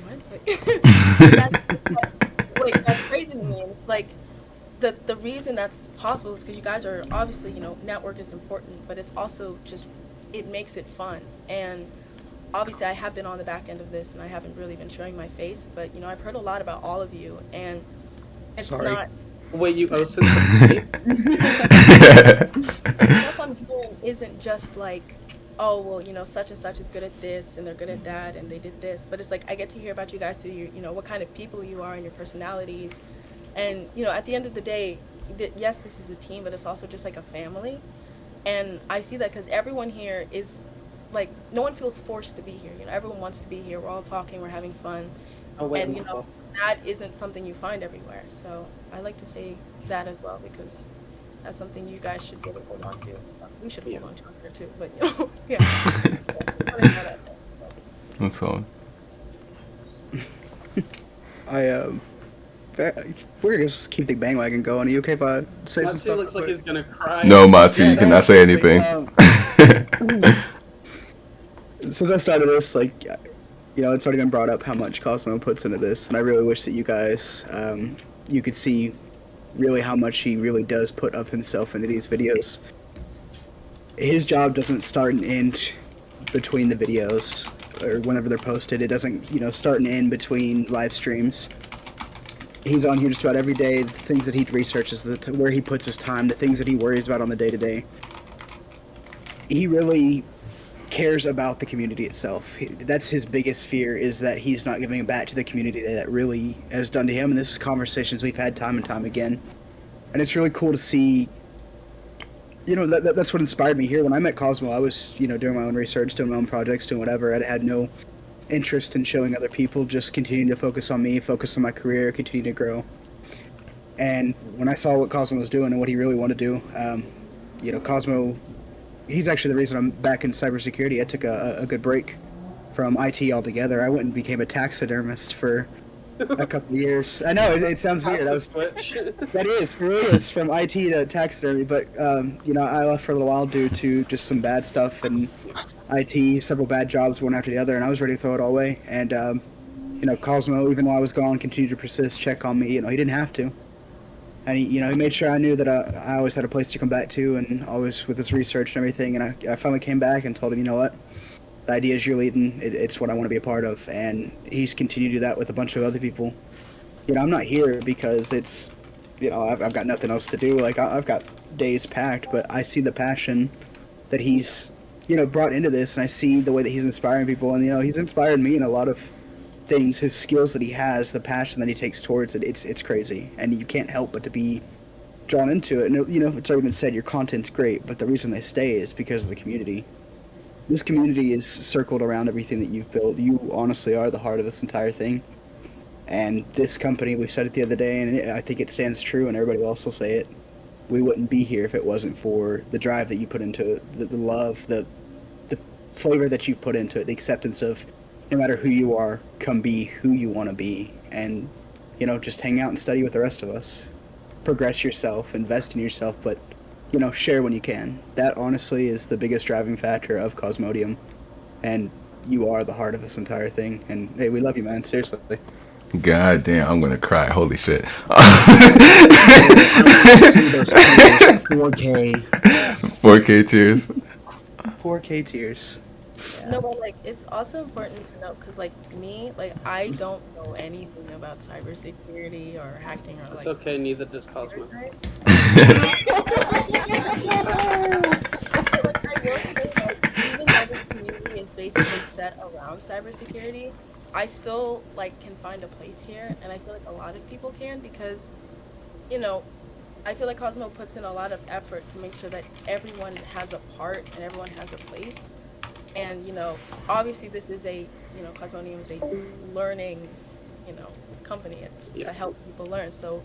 what? That's crazy to me. And it's like the reason that's possible is because you guys are obviously, network is important, but it's also just, it makes it fun. And obviously I have been on the back end of this and I haven't really been showing my face, but I've heard a lot about all of you, and it's not where you owe some stuff I'm hearing isn't just like, oh well, such and such is good at this and they're good at that and they did this, but it's like I get to hear about you guys through your what kind of people you are and your personalities. And at the end of the day, yes, this is a team, but it's also just like a family. And I see that because everyone here is like, no one feels forced to be here. Everyone wants to be here. We're all talking, we're having fun. And that isn't something you find everywhere. So I like to say that as well, because that's something you guys should really hold on to. We should hold on to it here too, but yeah. That's all. We're gonna just keep the bandwagon going. Are you okay if I say some stuff? looks like he's gonna cry. No, Matsu, you cannot say anything. Since I started this, like, it's already been brought up how much Cosmo puts into this, and I really wish that you guys, you could see really how much he really does put of himself into these videos. His job doesn't start and end between the videos, or whenever they're posted. It doesn't, start and end between live streams. He's on here just about every day. The things that he researches, where he puts his time, the things that he worries about on the day-to-day. He really cares about the community itself. That's his biggest fear, is that he's not giving back to the community that really has done to him. And this is conversations we've had time and time again. And it's really cool to see, that's what inspired me here. When I met Cosmo, I was, doing my own research, doing my own projects, doing whatever. I had no interest in showing other people, just continuing to focus on me, focus on my career, continue to grow. And when I saw what Cosmo was doing and what he really wanted to do, Cosmo, he's actually the reason I'm back in cybersecurity. I took a good break from IT altogether. I went and became a taxidermist for a couple of years. I know it sounds weird. That's I a was switch. That is, it really is from IT to taxidermy, but I left for a little while due to just some bad stuff and IT, several bad jobs one after the other, and I was ready to throw it all away. And Cosmo, even while I was gone, continued to persist, check on me. He didn't have to, and he made sure I knew that I always had a place to come back to, and always with his research and everything. And I finally came back and told him, you know what, the ideas you're leading, it's what I want to be a part of, and he's continued to do that with a bunch of other people. I'm not here because it's, I've got nothing else to do. Like, I've got days packed, but I see the passion that he's, brought into this, and I see the way that he's inspiring people, and, he's inspired me in a lot of things. His skills that he has, the passion that he takes towards it, it's crazy, and you can't help but to be drawn into it. And, it's already been said, your content's great, but the reason they stay is because of the community. This community is circled around everything that you've built. You honestly are the heart of this entire thing. And this company, we said it the other day, and I think it stands true, and everybody else will say it. We wouldn't be here if it wasn't for the drive that you put into it, the love, the flavor that you've put into it, the acceptance of no matter who you are, come be who you want to be, and just hang out and study with the rest of us. Progress yourself, invest in yourself, but share when you can. That honestly is the biggest driving factor of Cosmodium, and you are the heart of this entire thing. And hey, we love you, man. Seriously. God damn, I'm gonna cry. Holy shit. 4K. 4K tears. 4K tears. No, but like it's also important to note because like me, like I don't know anything about cybersecurity or hacking or It's like. okay, neither does Cosmo. Like, I will say, like, even though this community is basically set around cybersecurity, I still like can find a place here, and I feel like a lot of people can because, I feel like Cosmo puts in a lot of effort to make sure that everyone has a part and everyone has a place. And, obviously this is Cosmodium is a learning, company. It's to help people learn. So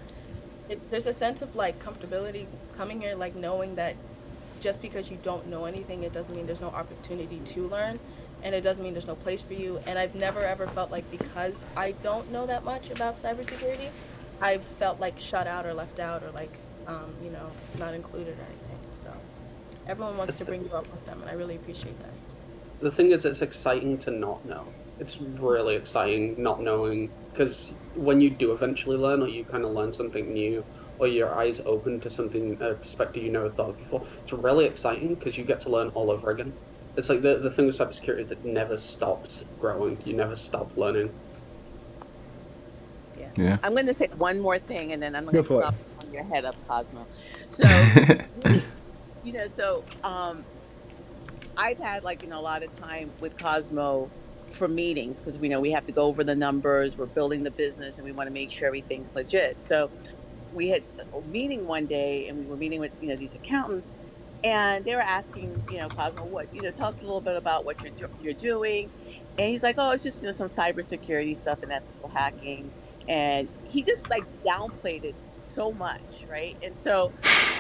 there's a sense of like comfortability coming here, like knowing that just because you don't know anything, it doesn't mean there's no opportunity to learn. And it doesn't mean there's no place for you. And I've never ever felt like because I don't know that much about cybersecurity, I've felt like shut out or left out or like, not included or anything. So everyone wants to bring you up with them, and I really appreciate that. The thing is, it's exciting to not know. It's really exciting not knowing, because when you do eventually learn, or you kind of learn something new, or your eyes open to something, a perspective you never thought of before, it's really exciting because you get to learn all over again. It's like the thing with cybersecurity is it never stops growing. You never stop learning. Yeah. I'm going to say one more thing, and then I'm going to stop on your head up, Cosmo. So, I've had a lot of time with Cosmo for meetings because we have to go over the numbers. We're building the business, and we want to make sure everything's legit. So, we had a meeting one day, and we were meeting with these accountants, and they were asking Cosmo, what tell us a little bit about what you're doing, and he's like, oh, it's just some cybersecurity stuff and ethical hacking. And he just downplayed it so much, right? And so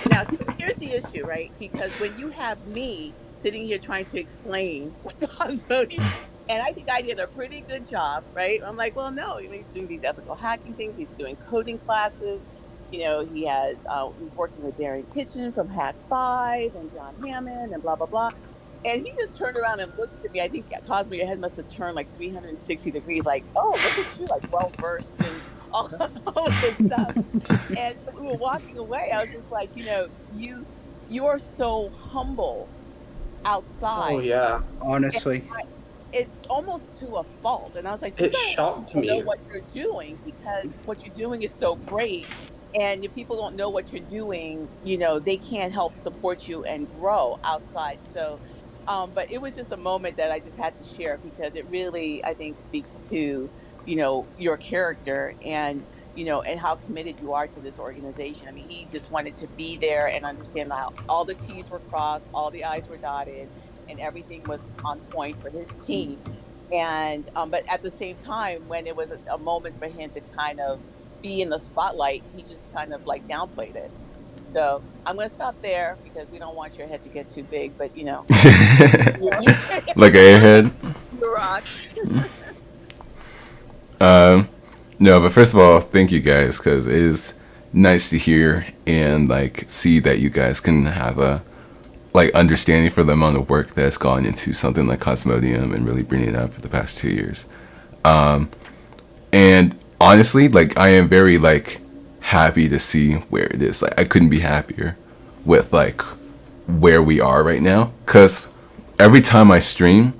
now here's the issue, right? Because when you have me sitting here trying to explain what's Cosmodium, and I think I did a pretty good job, right? I'm like, well, no, he's doing these ethical hacking things. He's doing coding classes. He has working with Darren Kitchen from Hack 5 and John Hammond and blah, blah, blah. And he just turned around and looked at me. I think, Cosmo, your head must have turned 360 degrees, oh, look at you, well-versed in all of this stuff. And so we were walking away. I was just like, you're so humble outside. Oh, yeah. Honestly. It almost to a fault. And I was like, it shocked me. Know what you're doing because what you're doing is so great. And if people don't know what you're doing, they can't help support you and grow outside. So, but it was just a moment that I just had to share because it really, I think, speaks to, your character and, and how committed you are to this organization. I mean, he just wanted to be there and understand how all the T's were crossed, all the I's were dotted, and everything was on point for his team. And, but at the same time, when it was a moment for him to kind of be in the spotlight, he just kind of downplayed it. So I'm going to stop there because we don't want your head to get too big, but like an airhead. Rock. No, but first of all, thank you guys, because it is nice to hear and like see that you guys can have a like understanding for the amount of work that's gone into something like Cosmodium and really bringing it up for the past 2 years. And honestly, like I am very like happy to see where it is. Like I couldn't be happier with like where we are right now, because every time I stream,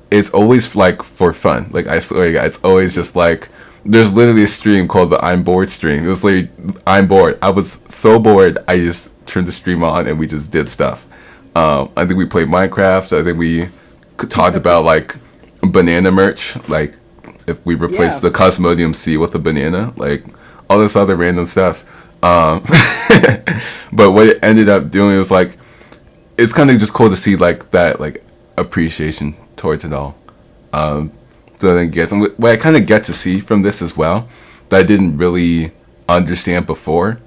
it's always like for fun. Like I swear to God, it's always just like there's literally a stream called the I'm bored stream. It was literally I'm bored. I was so bored, I just turned the stream on and we just did stuff. I think we played Minecraft. I think we talked about like banana merch, like if we replaced the Cosmodium C with a banana, like all this other random stuff. But what it ended up doing was like it's kind of just cool to see like that like appreciation towards it all. So then what I kind of get to see from this as well that I didn't really understand before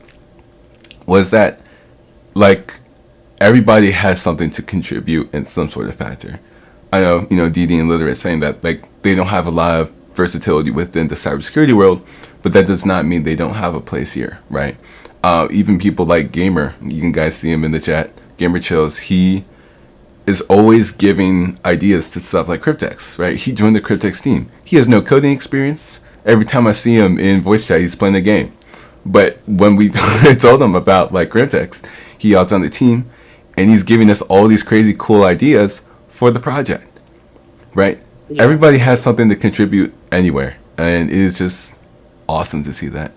was that like everybody has something to contribute in some sort of factor. I know, you know, DD and Literate saying that like they don't have a lot of versatility within the cybersecurity world, but that does not mean they don't have a place here, right? Even people like Gamer, you can guys see him in the chat, Gamer Chills, he is always giving ideas to stuff like Cryptex, right? He joined the Cryptex team. He has no coding experience. Every time I see him in voice chat, he's playing the game. But when we told him about like Cryptex, he hopped on the team and he's giving us all these crazy cool ideas for the project, right? Yeah. Everybody has something to contribute anywhere, and it is just awesome to see that.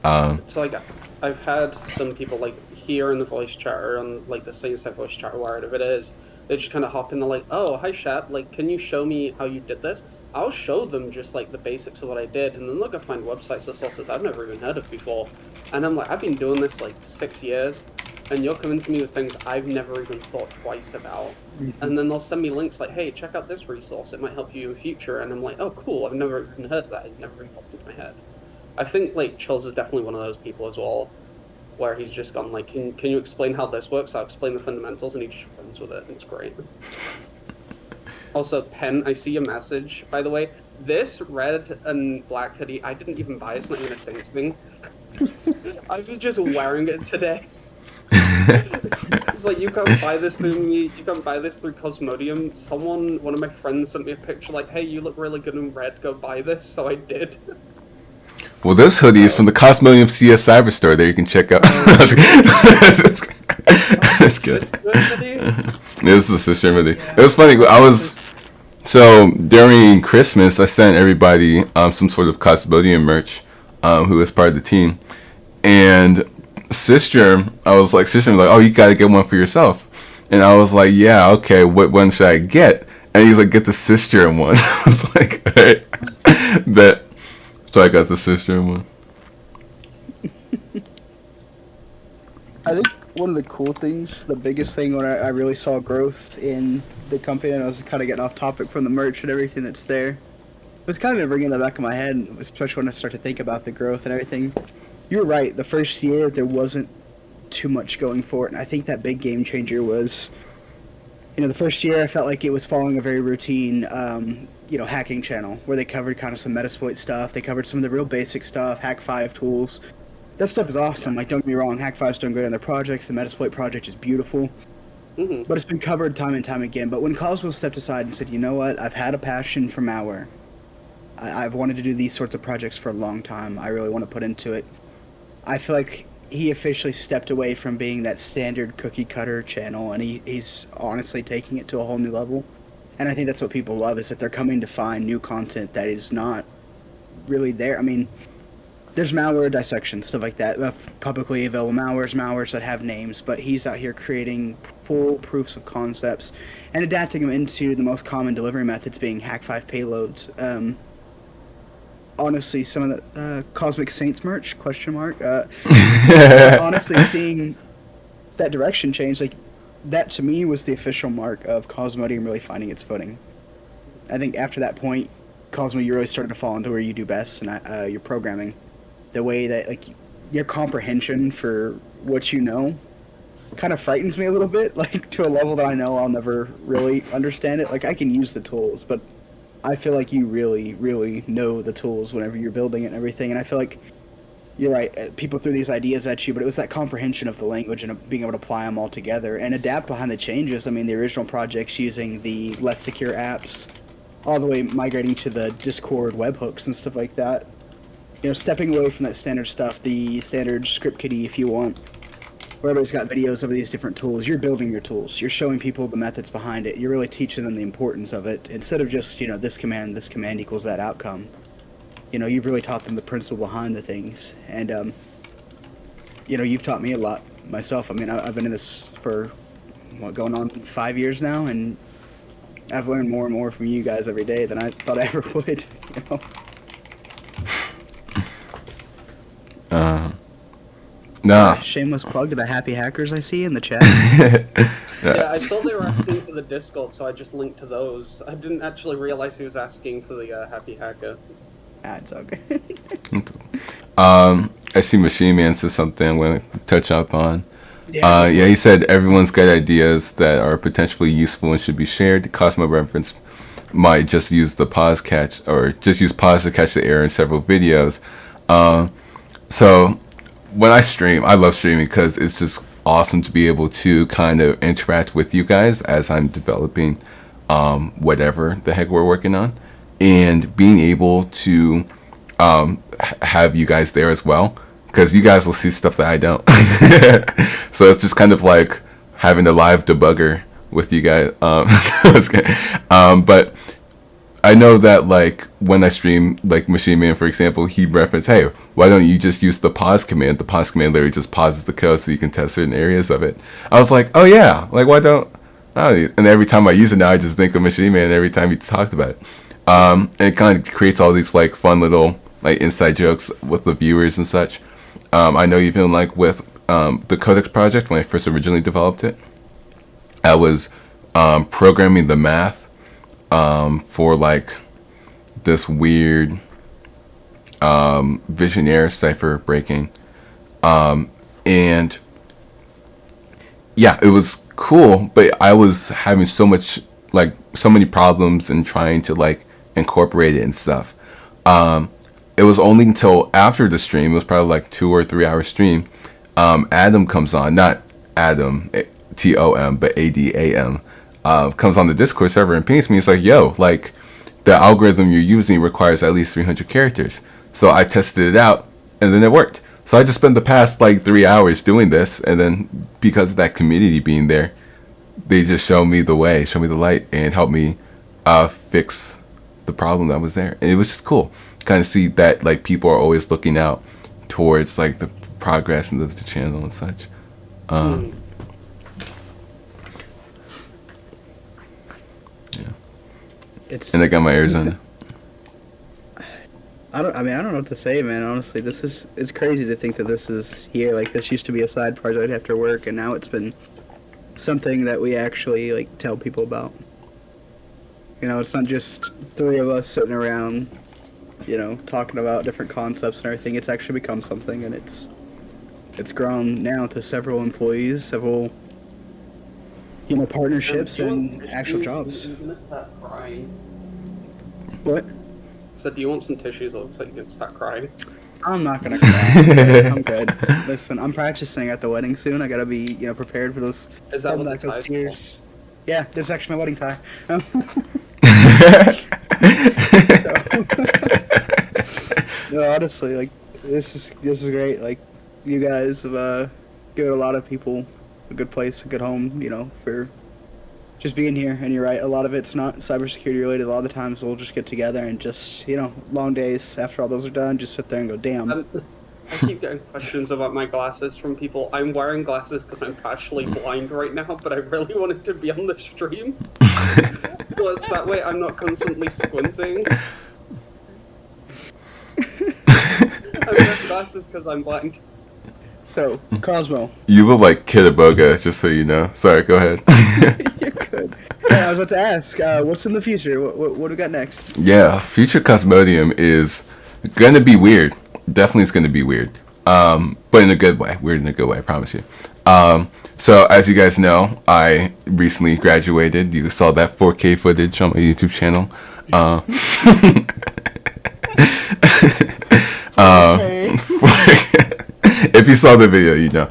It's like I've had some people like here in the voice chat or on like the same side voice chat or wherever it is, they just kind of hop in, they're like, oh, hi Shep, like can you show me how you did this? I'll show them just like the basics of what I did, and then look, I find websites or sources I've never even heard of before, and I'm like, I've been doing this like 6 years, and you're coming to me with things I've never even thought twice about. And then they'll send me links like, hey, check out this resource, it might help you in future, and I'm like, oh cool, I've never even heard of that, it never even popped into my head. I think like Chills is definitely one of those people as well, where he's just gone like, can you explain how this works? I'll explain the fundamentals, and he just runs with it, and it's great. Also, Pen, I see your message, by the way. This red and black hoodie, I didn't even buy, it's not even a Saints thing. I was just wearing it today. It's like, you can't buy this through me, you can't buy this through Cosmodium. One of my friends sent me a picture like, hey, you look really good in red, go buy this, so I did. Well, this hoodie is from the CosmodiumCS cyber store that you can check out. That's good. This is a sister hoodie. It was funny, so during Christmas, I sent everybody some sort of Cosmodium merch who was part of the team. And Sister was like, oh, you gotta get one for yourself. And I was like, yeah, okay, what one should I get? And he's like, get the Sister one. I was like, all right, bet. So I got the Sister one. I think one of the cool things, the biggest thing when I really saw growth in the company, and I was kind of getting off topic from the merch and everything that's there, was kind of ringing in the back of my head, especially when I start to think about the growth and everything. You're right, the first year there wasn't too much going for it, and I think that big game changer was, the first year I felt like it was following a very routine, hacking channel, where they covered kind of some Metasploit stuff, they covered some of the real basic stuff, Hack 5 tools. That stuff is awesome, like don't get me wrong, Hack 5's doing good on their projects, the Metasploit project is beautiful, but it's been covered time and time again. But when Cosmo stepped aside and said, you know what, I've had a passion for malware, I've wanted to do these sorts of projects for a long time, I really want to put into it, I feel like he officially stepped away from being that standard cookie cutter channel, and he's honestly taking it to a whole new level. And I think that's what people love, is that they're coming to find new content that is not really there. I mean, there's malware dissection, stuff like that, publicly available malwares that have names, but he's out here creating full proofs of concepts and adapting them into the most common delivery methods, being Hack 5 payloads. Honestly, some of the Cosmic Saints merch, honestly, seeing that direction change, like, that to me was the official mark of Cosmodium really finding its footing. I think after that point, Cosmo, you really started to fall into where you do best, and your programming. The way that, like, your comprehension for what you know kind of frightens me a little bit, like, to a level that I know I'll never really understand it. Like, I can use the tools, but I feel like you really, really know the tools whenever you're building it and everything. And I feel like you're right. People threw these ideas at you, but it was that comprehension of the language and being able to apply them all together and adapt behind the changes. I mean, the original projects using the less secure apps, all the way migrating to the Discord webhooks and stuff like that. You know, stepping away from that standard stuff, the standard script kiddie, if you want, where everybody's got videos of these different tools. You're building your tools. You're showing people the methods behind it. You're really teaching them the importance of it instead of just, you know, this command equals that outcome. You know, you've really taught them the principle behind the things. And, you know, you've taught me a lot myself. I mean, I've been in this for, going on 5 years now, and I've learned more and more from you guys every day than I thought I ever would, you know? Nah. Shameless plug to the happy hackers I see in the chat. Yeah, I thought they were asking for the Discord, so I just linked to those. I didn't actually realize he was asking for the Happy Hacker. It's okay. I see Machine Man says something I'm going to touch up on. Yeah, he said everyone's got ideas that are potentially useful and should be shared. The Cosmo reference might just use the pause catch, or just use pause to catch the error in several videos. So when I stream, I love streaming because it's just awesome to be able to kind of interact with you guys as I'm developing whatever the heck we're working on, and being able to have you guys there as well, because you guys will see stuff that I don't. So it's just kind of like having a live debugger with you guys. But I know that, like, when I stream, like, Machine Man, for example, he'd reference, hey, why don't you just use the pause command? The pause command literally just pauses the code so you can test certain areas of it. I was like, oh, yeah. Like, why don't... And every time I use it now, I just think of Machine Man every time he talked about it. And it kind of creates all these, like, fun little, like, inside jokes with the viewers and such. I know even, like, with the Codex project, when I first originally developed it, I was programming the math for, like, this weird Visionaire cipher breaking, and yeah, it was cool, but I was having so many problems and trying to, like, incorporate it and stuff. It was only until after the stream, it was probably like 2 or 3 hour stream, Adam comes on, not Adam Tom, but Adam, comes on the Discord server and pings me. It's like, yo, like, the algorithm you're using requires at least 300 characters. So I tested it out, and then it worked. So I just spent the past, like, 3 hours doing this, and then because of that community being there, they just showed me the way, showed me the light, and helped me fix the problem that was there. And it was just cool. Kind of see that, like, people are always looking out towards, like, the progress and the channel and such. And I got my Arizona. I don't know what to say, man. Honestly, it's crazy to think that this is here. Like, this used to be a side project after work, and now it's been something that we actually, like, tell people about. You know, it's not just 3 of us sitting around, you know, talking about different concepts and everything. It's actually become something, and it's grown now to several employees, several, you know, partnerships and actual jobs. You missed that crying. What? So do you want some tissues? It looks like you can start crying. I'm not gonna cry. I'm good. Listen, I'm practicing at the wedding soon. I gotta be, you know, prepared for those. Is that what the those tie's tears? Yeah, this is actually my wedding tie. No, honestly, like, this is great. Like, you guys have given a lot of people a good place, a good home, you know, for just being here. And you're right, a lot of it's not cybersecurity related. A lot of the times we'll just get together and just, you know, long days after all those are done, just sit there and go, damn. I keep getting questions about my glasses from people. I'm wearing glasses because I'm partially blind right now, but I really wanted to be on the stream. So it's that way I'm not constantly squinting. I'm wearing glasses because I'm blind. So, Cosmo. You look like Kitaboga, just so you know. Sorry, go ahead. You're good. Yeah, I was about to ask, what's in the future? What do we got next? Yeah, future Cosmodium is gonna be weird. Definitely is gonna be weird. But in a good way. Weird in a good way, I promise you. So as you guys know, I recently graduated. You saw that 4K footage on my YouTube channel. If you saw the video, you know.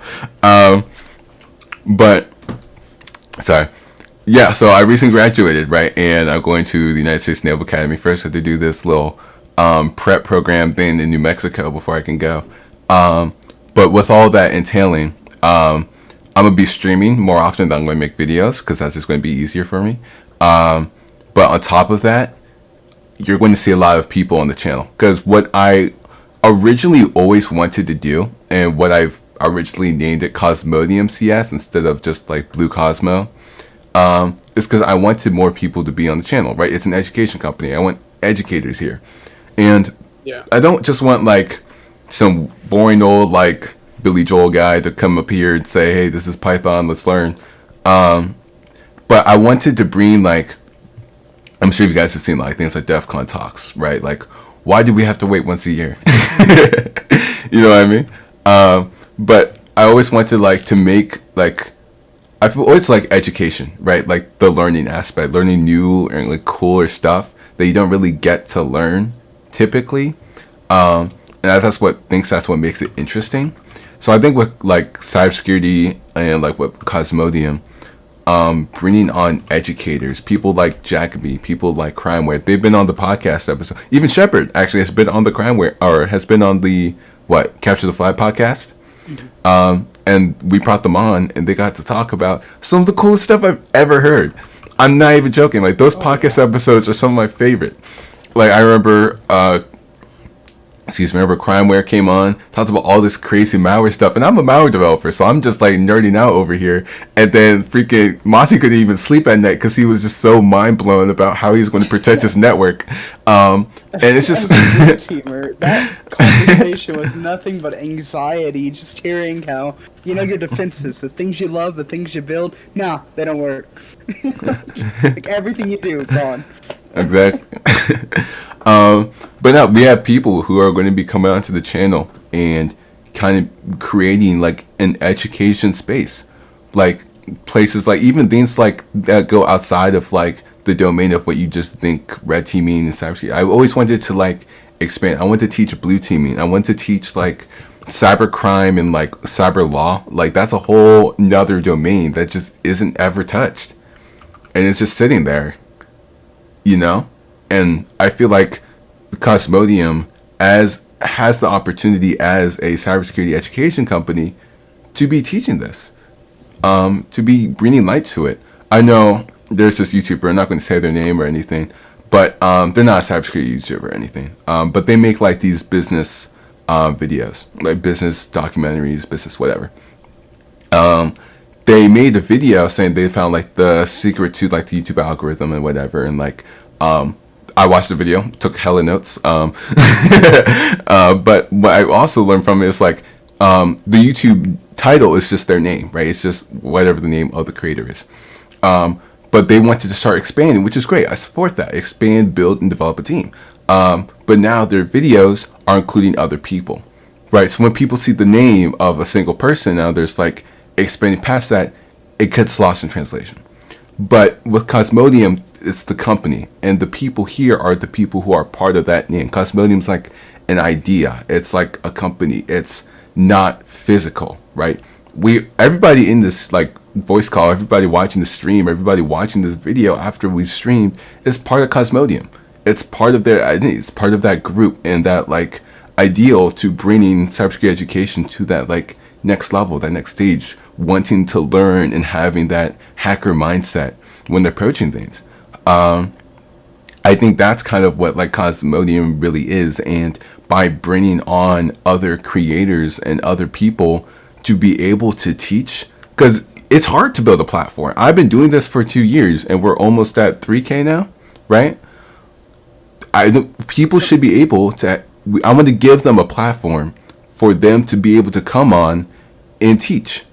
But sorry. Yeah, so I recently graduated, right? And I'm going to the United States Naval Academy. First, I have to do this little prep program thing in New Mexico before I can go. But with all that entailing, I'm going to be streaming more often than I'm going to make videos because that's just going to be easier for me. But on top of that, you're going to see a lot of people on the channel. Because what I originally always wanted to do, and what I've originally named it CosmodiumCS instead of just like Blue Cosmo, is because I wanted more people to be on the channel, right? It's an education company. I want educators here. And Yeah. I don't just want like some boring old like Billy Joel guy to come up here and say, hey, this is Python, let's learn. But I wanted to bring like, I'm sure you guys have seen like things like DEF CON talks, right? Like, why do we have to wait once a year? You know what I mean? But I always wanted like to make like, I've always like education, right? Like the learning aspect, learning new and like cooler stuff that you don't really get to learn typically. And that's what makes it interesting. So I think with like cybersecurity and like with Cosmodium, bringing on educators, people like Jacoby, people like Crimeware, they've been on the podcast episode. Even Shepard actually has been on the Crimeware, or has been on the Capture the Flag podcast. And we brought them on, and they got to talk about some of the coolest stuff I've ever heard. I'm not even joking. Like those podcast episodes are some of my favorite. Like I remember, remember Crimeware came on, talked about all this crazy malware stuff, and I'm a malware developer, so I'm just like nerding out over here. And then freaking Monty couldn't even sleep at night because he was just so mind blown about how he's going to protect his network. And it's just teamer, that conversation was nothing but anxiety. Just hearing how your defenses, the things you love, the things you build, nah, they don't work. Like everything you do, gone. Exactly. But no, we have people who are going to be coming onto the channel and kind of creating like an education space, like places like even things like that go outside of like the domain of what you just think red teaming and cybersecurity. I always wanted to like expand. I want to teach blue teaming. I want to teach like cyber crime and like cyber law. Like that's a whole nother domain that just isn't ever touched, and it's just sitting there. And I feel like Cosmodium has the opportunity as a cybersecurity education company to be teaching this, to be bringing light to it. I know there's this YouTuber, I'm not going to say their name or anything, but they're not a cybersecurity YouTuber or anything, but they make like these business videos, like business documentaries, business whatever. They made a video saying they found like the secret to like the YouTube algorithm and whatever, and like I watched the video, took hella notes. But what I also learned from it is like the YouTube title is just their name, right? It's just whatever the name of the creator is. But they wanted to start expanding, which is great. I support that. Expand, build, and develop a team. But now their videos are including other people, right? So when people see the name of a single person, now there's like expanding past that, it gets lost in translation. But with Cosmodium, it's the company, and the people here are the people who are part of that name. Cosmodium's like an idea. It's like a company. It's not physical, right? Everybody in this like voice call, everybody watching the stream, everybody watching this video after we streamed is part of Cosmodium. It's part of their identity. It's part of that group and that like ideal to bringing cybersecurity education to that like next level, that next stage, wanting to learn and having that hacker mindset when they're approaching things. I think that's kind of what like Cosmodium really is, and by bringing on other creators and other people to be able to teach, because it's hard to build a platform. I've been doing this for 2 years and we're almost at 3K now, right? People should be able to, I want to give them a platform for them to be able to come on and teach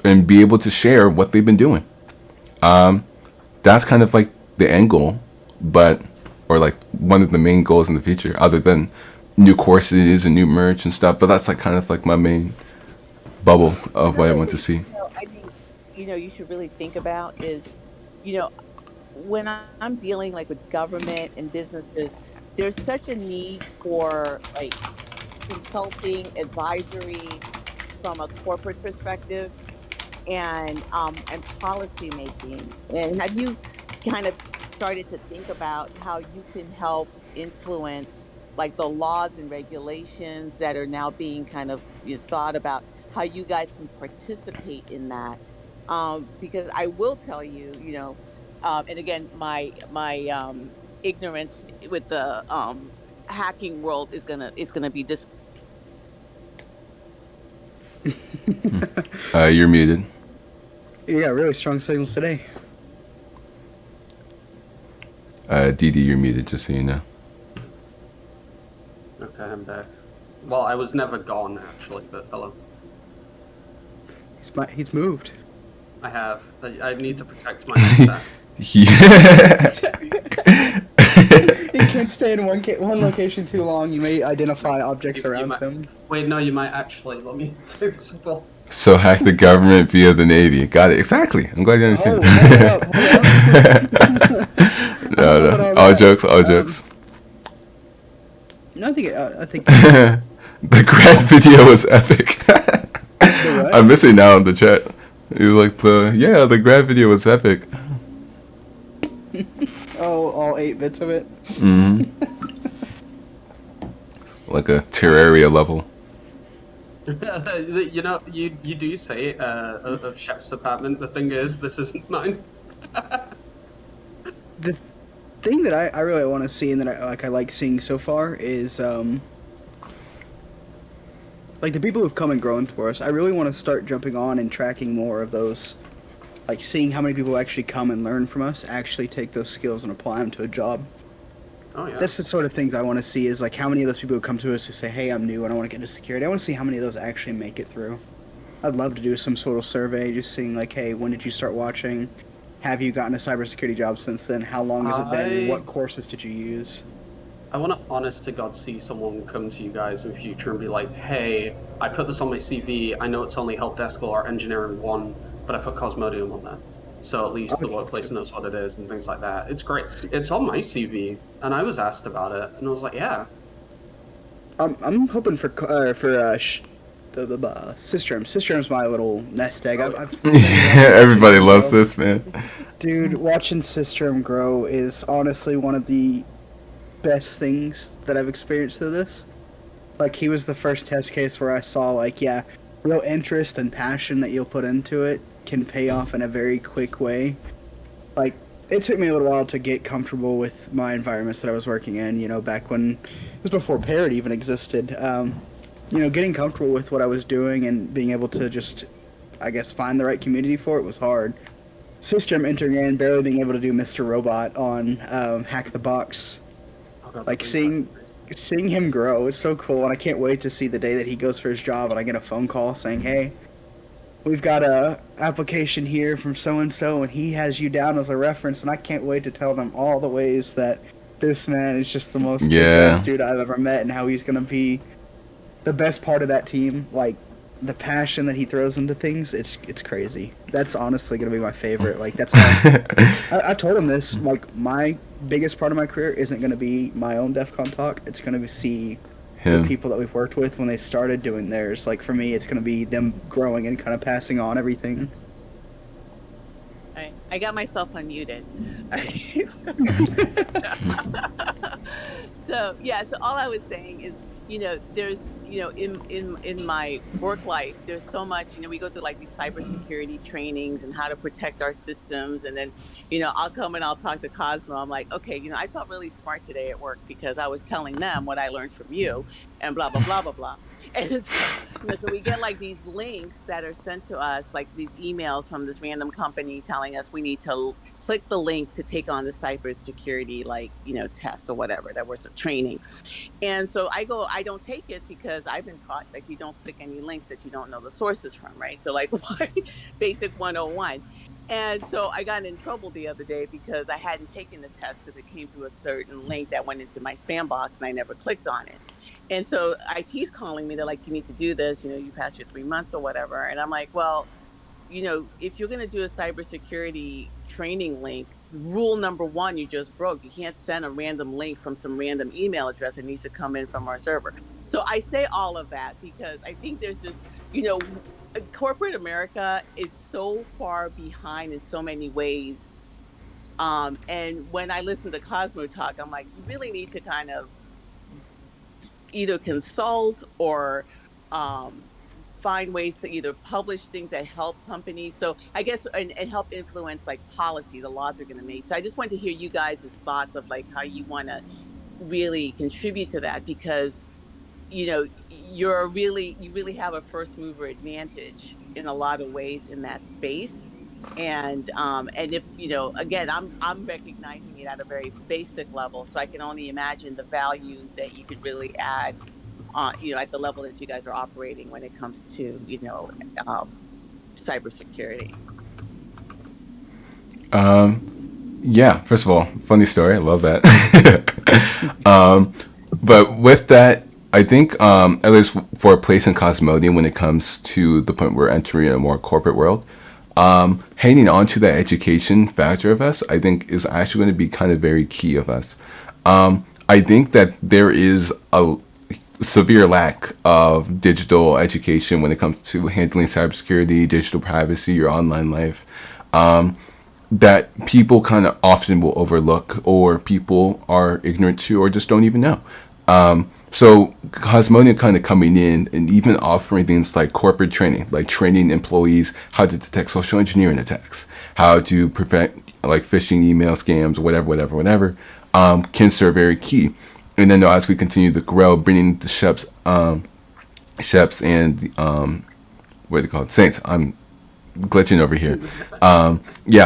and be able to share what they've been doing. That's kind of like the end goal, or like one of the main goals in the future, other than new courses and new merch and stuff. But that's like kind of like my main bubble of what I Another want to thing, see. I think, you should really think about is, you know, when I'm dealing like with government and businesses, there's such a need for like consulting, advisory from a corporate perspective and policy making. And have you kind of started to think about how you can help influence like the laws and regulations that are now being kind of thought about, how you guys can participate in that? Because I will tell you, and again, my ignorance with the hacking world is gonna be this. You're muted. You got really strong signals today. Dee, you're muted, just so you know. Okay, I'm back. Well, I was never gone actually, but hello. He's moved. I have. I need to protect my stat. Yeah. He can't stay in one location too long. You may identify objects around might, him. Wait, no, you might actually. Let me do this as well. So hack the government via the Navy. Got it. Exactly. I'm glad you understand. No. All jokes. No, I think. The grad video was epic. I'm missing now in the chat. He was like, the grad video was epic. Oh, all 8 bits of it? Mm-hmm. Like a Terraria level. You do say of Shep's apartment. The thing is, this isn't mine. The thing that I really want to see and that I like seeing so far is like the people who've come and grown for us. I really want to start jumping on and tracking more of those, like seeing how many people actually come and learn from us, actually take those skills and apply them to a job. Oh yeah. That's the sort of things I want to see, is like how many of those people who come to us who say, hey, I'm new and I want to get into security, I want to see how many of those actually make it through. I'd love to do some sort of survey, just seeing like, hey, when did you start watching? Have you gotten a cybersecurity job since then? How long has it been? What courses did you use? I want to honest to God see someone come to you guys in future and be like, hey, I put this on my CV, I know it's only help desk or engineering 1, but I put Cosmodium on there. So at least the workplace knows what it is and things like that. It's great. It's on my CV, and I was asked about it, and I was like, yeah. I'm hoping for Systrem. Systrem's my little nest egg. Everybody loves this, man. Dude, watching Systrem grow is honestly one of the best things that I've experienced through this. Like, he was the first test case where I saw, like, yeah, real interest and passion that you'll put into it can pay off in a very quick way. Like, it took me a little while to get comfortable with my environments that I was working in, back when it was before Parrot even existed. Getting comfortable with what I was doing and being able to just, I guess, find the right community for it was hard. Systrem entering in, barely being able to do Mr. Robot on Hack the Box. Like, seeing him grow is so cool, and I can't wait to see the day that he goes for his job and I get a phone call saying, hey, we've got a application here from so-and-so, and he has you down as a reference, and I can't wait to tell them all the ways that this man is just the most best dude I've ever met, and how he's going to be the best part of that team. Like, the passion that he throws into things, it's crazy. That's honestly going to be my favorite. Like, that's how I told him this. Like, my biggest part of my career isn't going to be my own DEF CON talk. It's going to be see the people that we've worked with when they started doing theirs. Like, for me, it's going to be them growing and kind of passing on everything. I got myself unmuted. So all I was saying is, there's, in my work life, there's so much, we go through like these cybersecurity trainings and how to protect our systems. And then, I'll come and I'll talk to Cosmo. I'm like, okay, I felt really smart today at work because I was telling them what I learned from you and blah, blah, blah, blah, blah. And so we get like these links that are sent to us, like these emails from this random company telling us we need to click the link to take on the cybersecurity, test or whatever that was training. And so I don't take it because I've been taught, like, you don't click any links that you don't know the sources from, right? So like basic 101. And so I got in trouble the other day because I hadn't taken the test because it came through a certain link that went into my spam box and I never clicked on it. And so IT's calling me. They're like, you need to do this. You passed your 3 months or whatever. And I'm like, well, if you're going to do a cybersecurity training link, rule number one, you just broke. You can't send a random link from some random email address. It needs to come in from our server. So I say all of that because I think there's just, corporate America is so far behind in so many ways. And when I listen to Cosmo talk, I'm like, you really need to kind of either consult or find ways to either publish things that help companies. So I guess and help influence like policy, the laws are going to make. So I just want to hear you guys' thoughts of like how you want to really contribute to that, because you really have a first mover advantage in a lot of ways in that space. And if again, I'm recognizing it at a very basic level, so I can only imagine the value that you could really add at the level that you guys are operating when it comes to cybersecurity. Yeah, first of all, funny story. I love that. But with that, I think at least for a place in Cosmodium, when it comes to the point where we're entering a more corporate world, hanging on to that education factor of us, I think is actually going to be kind of very key of us. I think that there is a severe lack of digital education when it comes to handling cybersecurity, digital privacy, your online life, that people kind of often will overlook, or people are ignorant to, or just don't even know. So Cosmodium kind of coming in and even offering things like corporate training, like training employees how to detect social engineering attacks, how to prevent like phishing email scams, whatever, can serve very key. And then as we continue to grow, bringing the Sheps and what are they called? Saints. I'm glitching over here.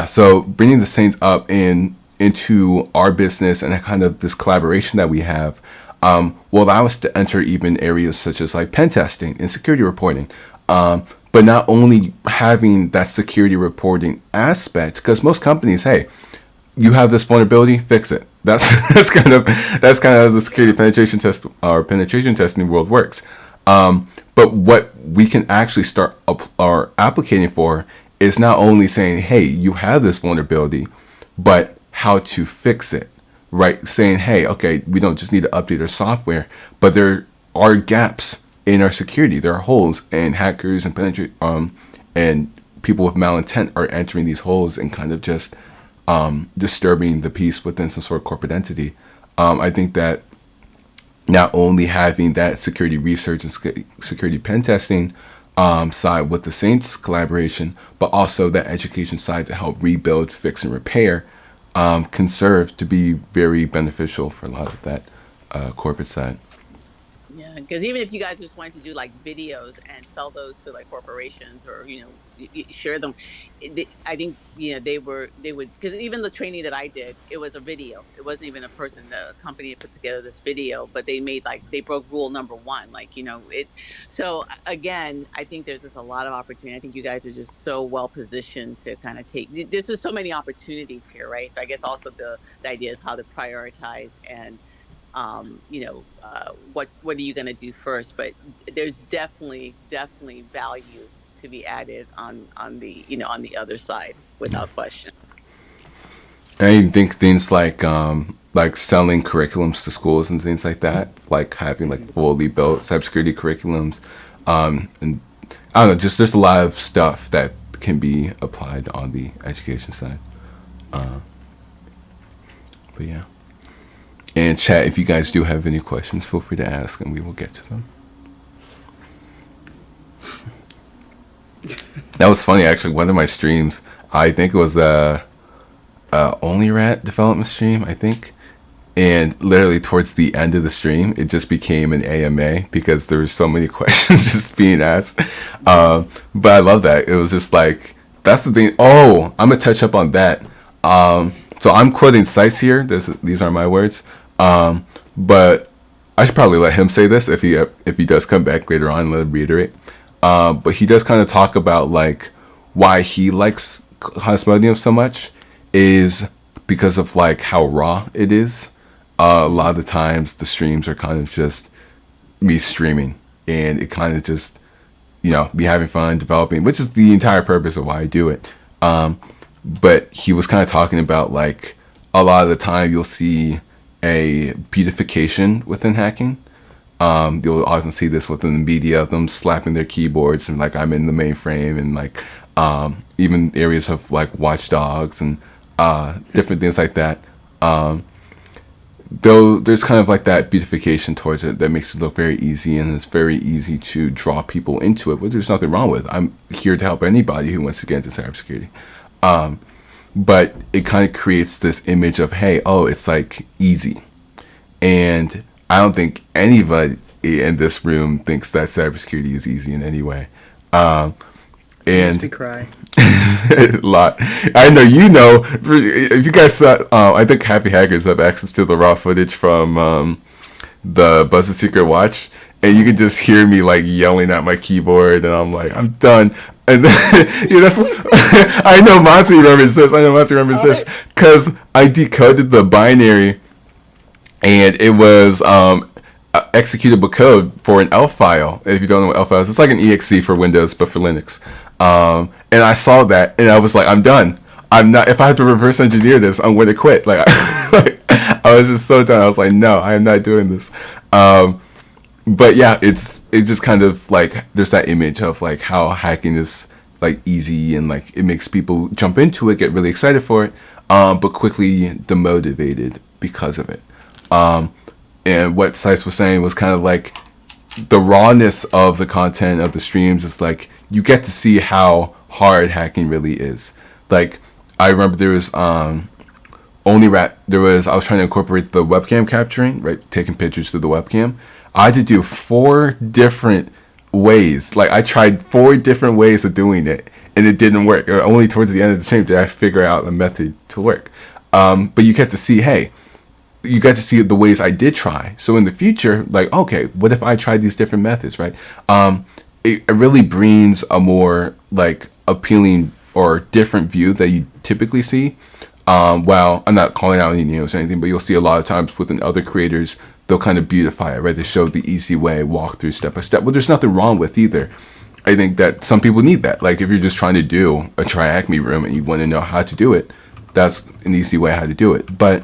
So bringing the Saints up into our business and kind of this collaboration that we have will allow us to enter even areas such as like pen testing and security reporting. But not only having that security reporting aspect, because most companies, hey, you have this vulnerability, fix it. That's kind of the security penetration test or penetration testing world works. But what we can actually start or applicating for is not only saying, hey, you have this vulnerability, but how to fix it, right? Saying, hey, okay, we don't just need to update our software, but there are gaps in our security. There are holes, and hackers and and people with malintent are entering these holes and kind of just disturbing the peace within some sort of corporate entity. I think that not only having that security research and security pen testing side with the Saints collaboration, but also that education side to help rebuild, fix, and repair can serve to be very beneficial for a lot of that corporate side. Yeah, because even if you guys just wanted to do like videos and sell those to like corporations, or share them, I think they would, because even the training that I did, it was a video. It wasn't even the company that put together this video, but they broke rule number one, it. So again, I think there's just a lot of opportunity. I think you guys are just so well positioned to kind of there's just so many opportunities here, right? So I guess also the idea is how to prioritize and what are you going to do first? But there's definitely value to be added on the other side, without question. I think things like selling curriculums to schools and things like that, like having like fully built cybersecurity curriculums, and I don't know, just there's a lot of stuff that can be applied on the education side. But yeah. And chat, if you guys do have any questions, feel free to ask and we will get to them. That was funny, actually. One of my streams, I think it was Only Rat development stream, I think. And literally towards the end of the stream, it just became an AMA because there were so many questions just being asked. But I love that. It was just like, that's the thing. Oh, I'm going to touch up on that. So I'm quoting sites here. These are my words. But I should probably let him say this if he does come back later on. Let him reiterate. But he does kind of talk about like why he likes Cosmodium so much is because of like how raw it is. A lot of the times the streams are kind of just me streaming, and it kind of just, you know, be having fun developing, which is the entire purpose of why I do it. But he was kind of talking about like a lot of the time you'll see a beautification within hacking. You'll often see this within the media of them slapping their keyboards and like I'm in the mainframe, and like even areas of like watchdogs and different things like that. Though there's kind of like that beautification towards it that makes it look very easy, and it's very easy to draw people into it, which there's nothing wrong with. I'm here to help anybody who wants to get into cybersecurity. But it kind of creates this image of, hey, oh, it's like easy. And I don't think anybody in this room thinks that cybersecurity is easy in any way. Makes me cry. A lot. I know, you know, if you guys saw, I think Happy Hackers have access to the raw footage from the Buzzed Secret Watch, and you can just hear me like yelling at my keyboard, and I'm like, I'm done. And then, you know, I know Monty remembers this because I decoded the binary, and it was executable code for an ELF file. If you don't know what ELF file is, it's like an exe for Windows but for Linux. And I saw that, and I was like, I'm done. I'm not. If I have to reverse engineer this, I'm going to quit. Like, I was just so done. I was like, no, I am not doing this. But yeah, it just kind of like there's that image of like how hacking is like easy, and like it makes people jump into it, get really excited for it, but quickly demotivated because of it. And what Sice was saying was kind of like the rawness of the content of the streams is like you get to see how hard hacking really is. Like I remember there was I was trying to incorporate the webcam capturing, right, taking pictures through the webcam. I had to do 4 different ways. Like I tried 4 different ways of doing it, and it didn't work. Only towards the end of the stream did I figure out a method to work. But you get to see, hey, you got to see the ways I did try. So in the future, like, okay, what if I tried these different methods, right? It really brings a more like appealing or different view that you typically see. Well, I'm not calling out any names or anything, but you'll see a lot of times within other creators, they'll kind of beautify it, right? They show the easy way, walk through step by step. Well, there's nothing wrong with either. I think that some people need that. Like if you're just trying to do a TriAcme room and you want to know how to do it, that's an easy way how to do it. But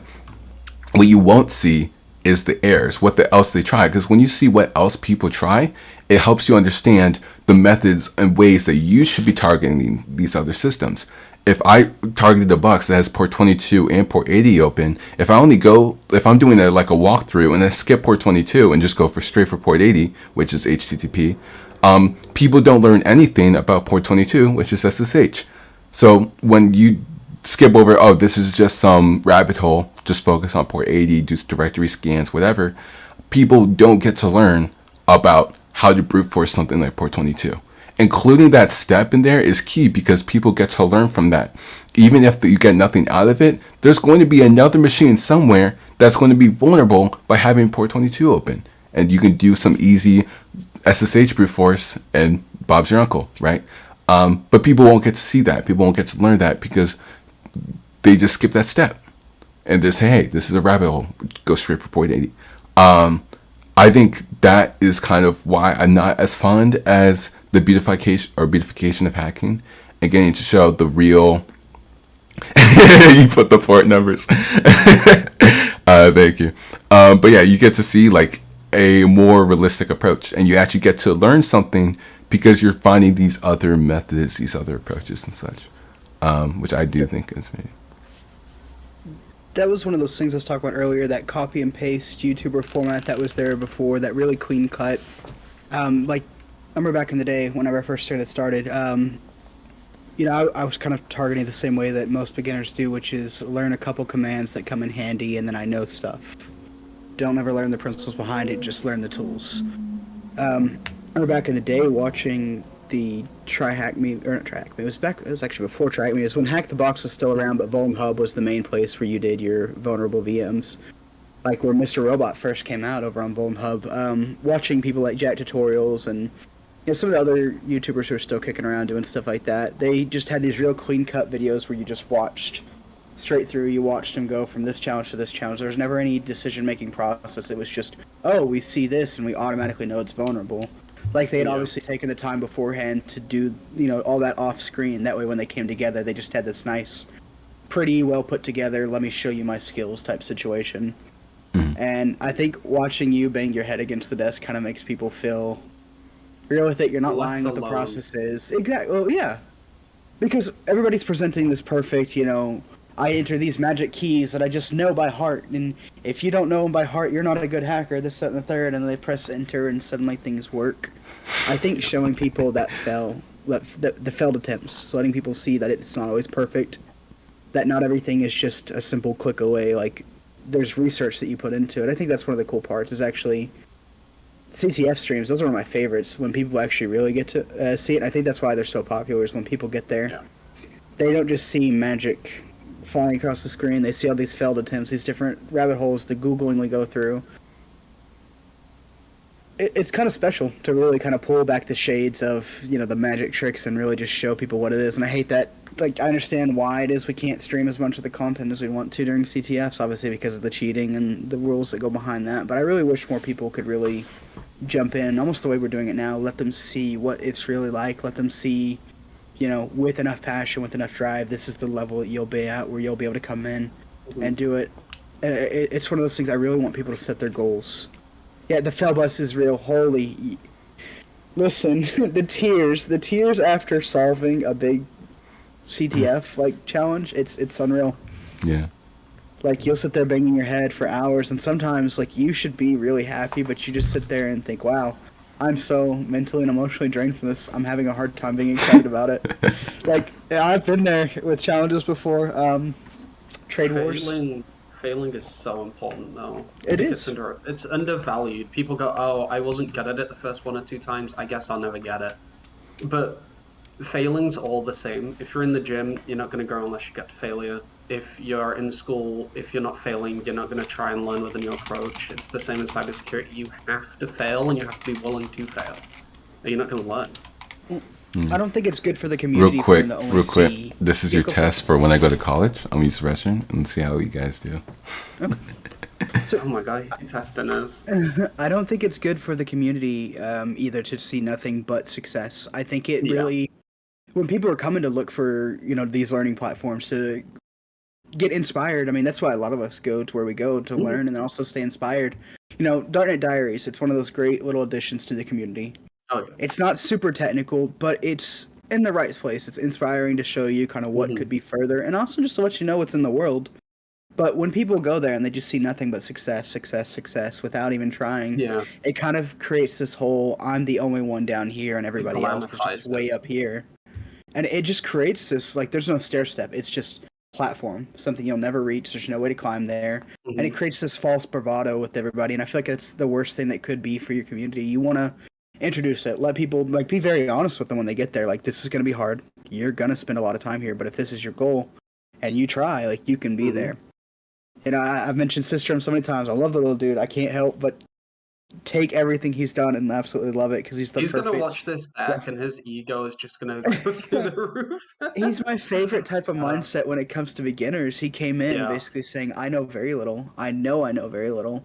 what you won't see is the errors, what else they try. Because when you see what else people try, it helps you understand the methods and ways that you should be targeting these other systems. If I targeted a box that has port 22 and port 80 open, if I'm doing a walkthrough and I skip port 22 and just go straight for port 80, which is HTTP, people don't learn anything about port 22, which is SSH. So when you skip over, oh, this is just some rabbit hole, just focus on port 80, do directory scans, whatever, people don't get to learn about how to brute force something like port 22. Including that step in there is key because people get to learn from that. Even if you get nothing out of it, there's going to be another machine somewhere that's going to be vulnerable by having port 22 open. And you can do some easy SSH brute force and Bob's your uncle, right? But people won't get to see that. People won't get to learn that because they just skip that step. And they say, hey, this is a rabbit hole. Go straight for port 80. I think that is kind of why I'm not as fond as the beautification of hacking and getting to show the real. You put the port numbers. Thank you. But yeah, you get to see like a more realistic approach, and you actually get to learn something because you're finding these other methods, these other approaches and such, which I do think is maybe. That was one of those things I was talking about earlier, that copy and paste YouTuber format that was there before, that really clean cut. Like, I remember back in the day, whenever I first started, you know, I was kind of targeting the same way that most beginners do, which is learn a couple commands that come in handy, and then I know stuff. Don't ever learn the principles behind it, just learn the tools. I remember back in the day watching the TriHackMe, or not TriHackMe, it was actually before TriHackMe, it was when Hack the Box was still around, but VulnHub was the main place where you did your vulnerable VMs. Like where Mr. Robot first came out over on VulnHub, watching people like Jack Tutorials and some of the other YouTubers who are still kicking around doing stuff like that, they just had these real clean cut videos where you just watched straight through. You watched them go from this challenge to this challenge. There was never any decision making process. It was just, oh, we see this and we automatically know it's vulnerable. Like they had obviously taken the time beforehand to do, all that off screen. That way, when they came together, they just had this nice, pretty well put together, let me show you my skills type situation. And I think watching you bang your head against the desk kind of makes people feel real with it. You're not lying what the process is. Exactly. Well, yeah. Because everybody's presenting this perfect, I enter these magic keys that I just know by heart. And if you don't know them by heart, you're not a good hacker. This, that, and the third. And they press enter and suddenly things work. I think showing people the failed attempts, so letting people see that it's not always perfect, that not everything is just a simple click away. Like, there's research that you put into it. I think that's one of the cool parts is actually CTF streams. Those are one of my favorites when people actually really get to see it. And I think that's why they're so popular is when people get there, they don't just see magic flying across the screen. They see all these failed attempts, these different rabbit holes, the Googling we go through. It's kind of special to really kind of pull back the shades of, the magic tricks and really just show people what it is. And I hate that. Like, I understand why it is we can't stream as much of the content as we want to during CTFs, obviously because of the cheating and the rules that go behind that. But I really wish more people could really jump in, almost the way we're doing it now. Let them see what it's really like. Let them see, with enough passion, with enough drive, this is the level that you'll be at where you'll be able to come in and do it. It's one of those things I really want people to set their goals. Yeah, the fail bus is real. Holy. Listen, the tears after solving a big CTF challenge, it's unreal. Yeah. Like, you'll sit there banging your head for hours, and sometimes you should be really happy, but you just sit there and think, wow, I'm so mentally and emotionally drained from this. I'm having a hard time being excited about it. I've been there with challenges before. Trade wars. Failing is so important, though. It is. It's undervalued. People go, oh, I wasn't good at it the first 1 or 2 times. I guess I'll never get it. But failing's all the same. If you're in the gym, you're not going to grow unless you get to failure. If you're in school, if you're not failing, you're not going to try and learn with a new approach. It's the same in cybersecurity. You have to fail, and you have to be willing to fail. Or you're not going to learn. I don't think it's good for the community. Real quick. This is your test for when I go to college. I'm going to use the restroom and see how you guys do. Okay. So, oh my god, you're testing us. I don't think it's good for the community either to see nothing but success. I think it really, when people are coming to look for, these learning platforms to get inspired, I mean, that's why a lot of us go to where we go to learn and then also stay inspired. Darknet Diaries, it's one of those great little additions to the community. Oh, yeah. It's not super technical, but it's in the right place. It's inspiring to show you kind of what could be further, and also just to let you know what's in the world. But when people go there and they just see nothing but success without even trying, it kind of creates this whole, I'm the only one down here and everybody else is just way up here. And it just creates this, there's no stair step. It's just platform, something you'll never reach. There's no way to climb there. And it creates this false bravado with everybody. And I feel like that's the worst thing that could be for your community. You want to introduce it. Let people, be very honest with them when they get there. This is going to be hard. You're going to spend a lot of time here. But if this is your goal and you try, you can be there. I've mentioned Sistrum so many times. I love the little dude. I can't help but take everything he's done and absolutely love it because he's going to watch this back and his ego is just going to go through the roof. He's my favorite type of mindset when it comes to beginners. He came in basically saying, I know very little. I know very little.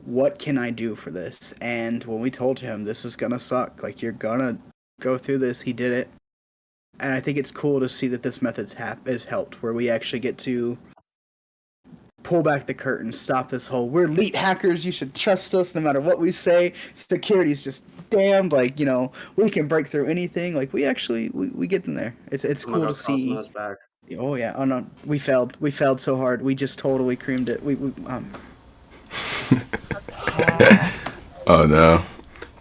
What can I do for this? And when we told him this is going to suck, you're going to go through this, he did it. And I think it's cool to see that this method has helped, where we actually get to pull back the curtain, stop this whole, we're elite hackers, you should trust us no matter what we say. Security's just damned, we can break through anything. We actually, we get them there. It's cool to see. Back. Oh yeah, oh no, we failed so hard. We just totally creamed it. Oh no.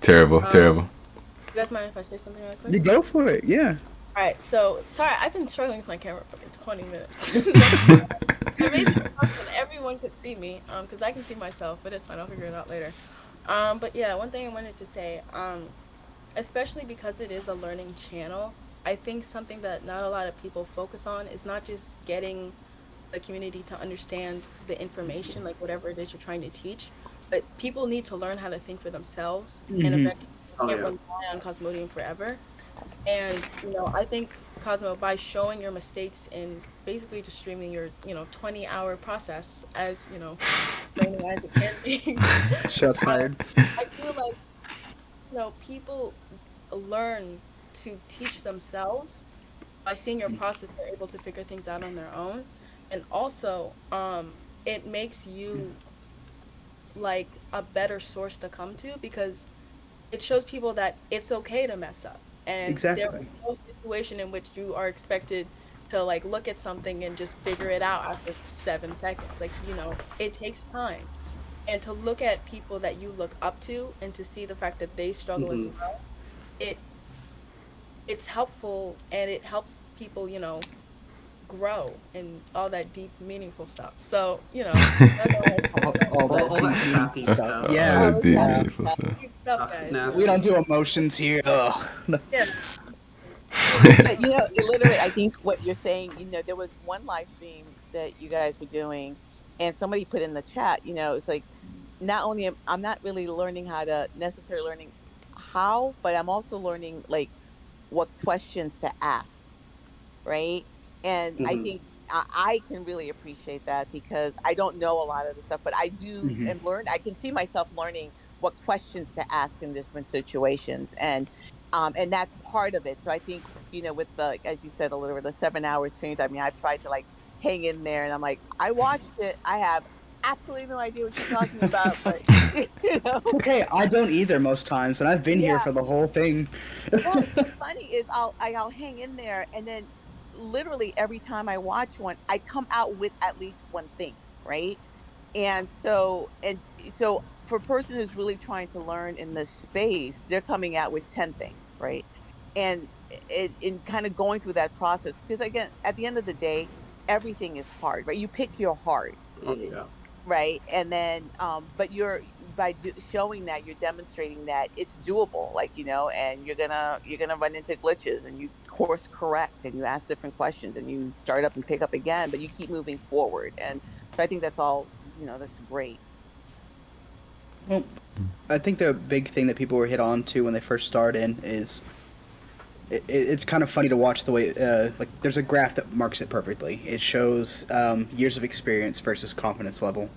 Terrible. You guys mind if I say something really quick? You go for it, yeah. Alright, so, sorry, I've been struggling with my camera for 20 minutes. I made it so everyone could see me, because I can see myself, but it's fine, I'll figure it out later. But yeah, one thing I wanted to say, especially because it is a learning channel, I think something that not a lot of people focus on is not just getting the community to understand the information, whatever it is you're trying to teach, but people need to learn how to think for themselves and eventually Oh, can't yeah. rely on Cosmodium forever. And I think Cosmo, by showing your mistakes and basically just streaming your 20-hour process as training as it can be, Shots fired. I feel like people learn to teach themselves by seeing your process. They're able to figure things out on their own, and also it makes you like a better source to come to, because it shows people that it's okay to mess up, and there Exactly. is no situation in which you are expected to like look at something and just figure it out after 7 seconds. Like, it takes time, and to look at people that you look up to and to see the fact that they struggle as well, it it's helpful, and it helps people grow and all that deep meaningful stuff. So that's all I All that All that deep sappy stuff. stuff. Yeah. All the deep, yeah. meaningful stuff. deep stuff, guys. Nasty. We don't do emotions here. Ugh. Yeah. But literally, I think what you're saying, there was one live stream that you guys were doing, and somebody put in the chat, it's like, not only I'm not really learning how to necessarily learning how, but I'm also learning like what questions to ask, right? And I think I can really appreciate that, because I don't know a lot of the stuff, but I do and learn. I can see myself learning what questions to ask in different situations, and that's part of it. So I think with the, as you said, a little bit, the 7 hour streams. I mean, I've tried to like hang in there, and I'm like, I watched it. I have absolutely no idea what you're talking about, but It's okay. I don't either most times, and I've been here Yeah. for the whole thing. Well, what's funny is I'll hang in there, and then literally every time I watch one, I come out with at least one thing, right? And so for a person who's really trying to learn in this space, they're coming out with 10 things, right? And in kind of going through that process, because again, at the end of the day, everything is hard, right? You pick your hard, Oh, yeah. right? And then but you're showing that, you're demonstrating that it's doable, like, and you're gonna run into glitches, and you course correct, and you ask different questions, and you start up and pick up again, but you keep moving forward. And so I think that's all, that's great. Well, I think the big thing that people were hit on to when they first start in is it's kind of funny to watch the way like there's a graph that marks it perfectly. It shows years of experience versus confidence level,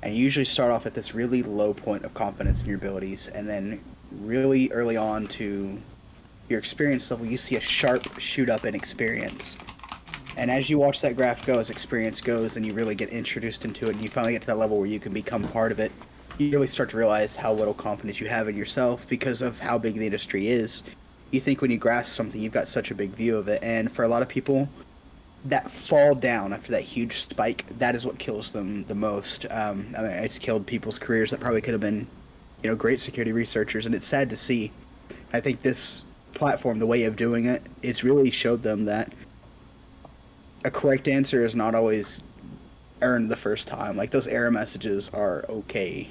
and you usually start off at this really low point of confidence in your abilities, and then really early on to your experience level, you see a sharp shoot up in experience. And as you watch that graph go, as experience goes, and you really get introduced into it, and you finally get to that level where you can become part of it, you really start to realize how little confidence you have in yourself because of how big the industry is. You think when you grasp something, you've got such a big view of it, and for a lot of people, that fall down after that huge spike, that is what kills them the most. I mean, it's killed people's careers that probably could have been, great security researchers, and it's sad to see. I think this platform, the way of doing it, it's really showed them that a correct answer is not always earned the first time. Like, those error messages are okay.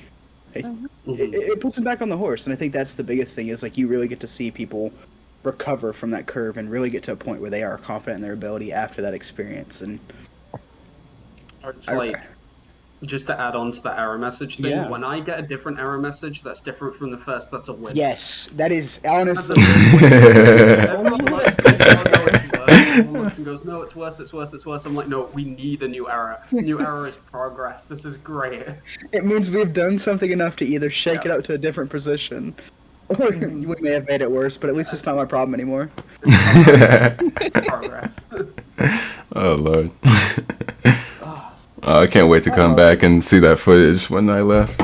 It puts them back on the horse, and I think that's the biggest thing, is like you really get to see people recover from that curve and really get to a point where they are confident in their ability after that experience. And It's like, just to add on to the error message thing, Yeah. when I get a different error message that's different from the first, that's a win. yes, that is honestly. Everyone looks and goes, "Oh, no, it's worse." Everyone looks and goes, "No, it's worse, it's worse, it's worse." I'm like, no, we need a new error. New error is progress. This is great. It means we've done something enough to either shake it up to a different position, or we may have made it worse, but at least it's not my problem anymore. Progress. Oh Lord. I can't wait to come back and see that footage when I left.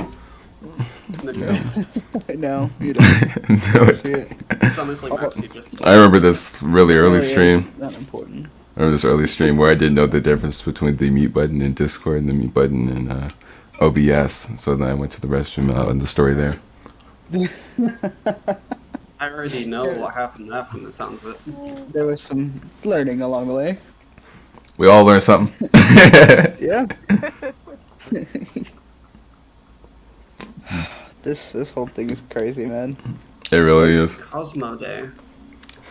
No, you don't. No, See it. It's honestly Maxi just. I remember this really early Really is stream. not important. I remember this early stream where I didn't know the difference between the mute button in Discord and the mute button in OBS. So then I went to the restroom and the story there. I already know what happened there from the sounds of it. There was some learning along the way. We all learned something. Yeah. This whole thing is crazy, man. It really is. Cosmo Day.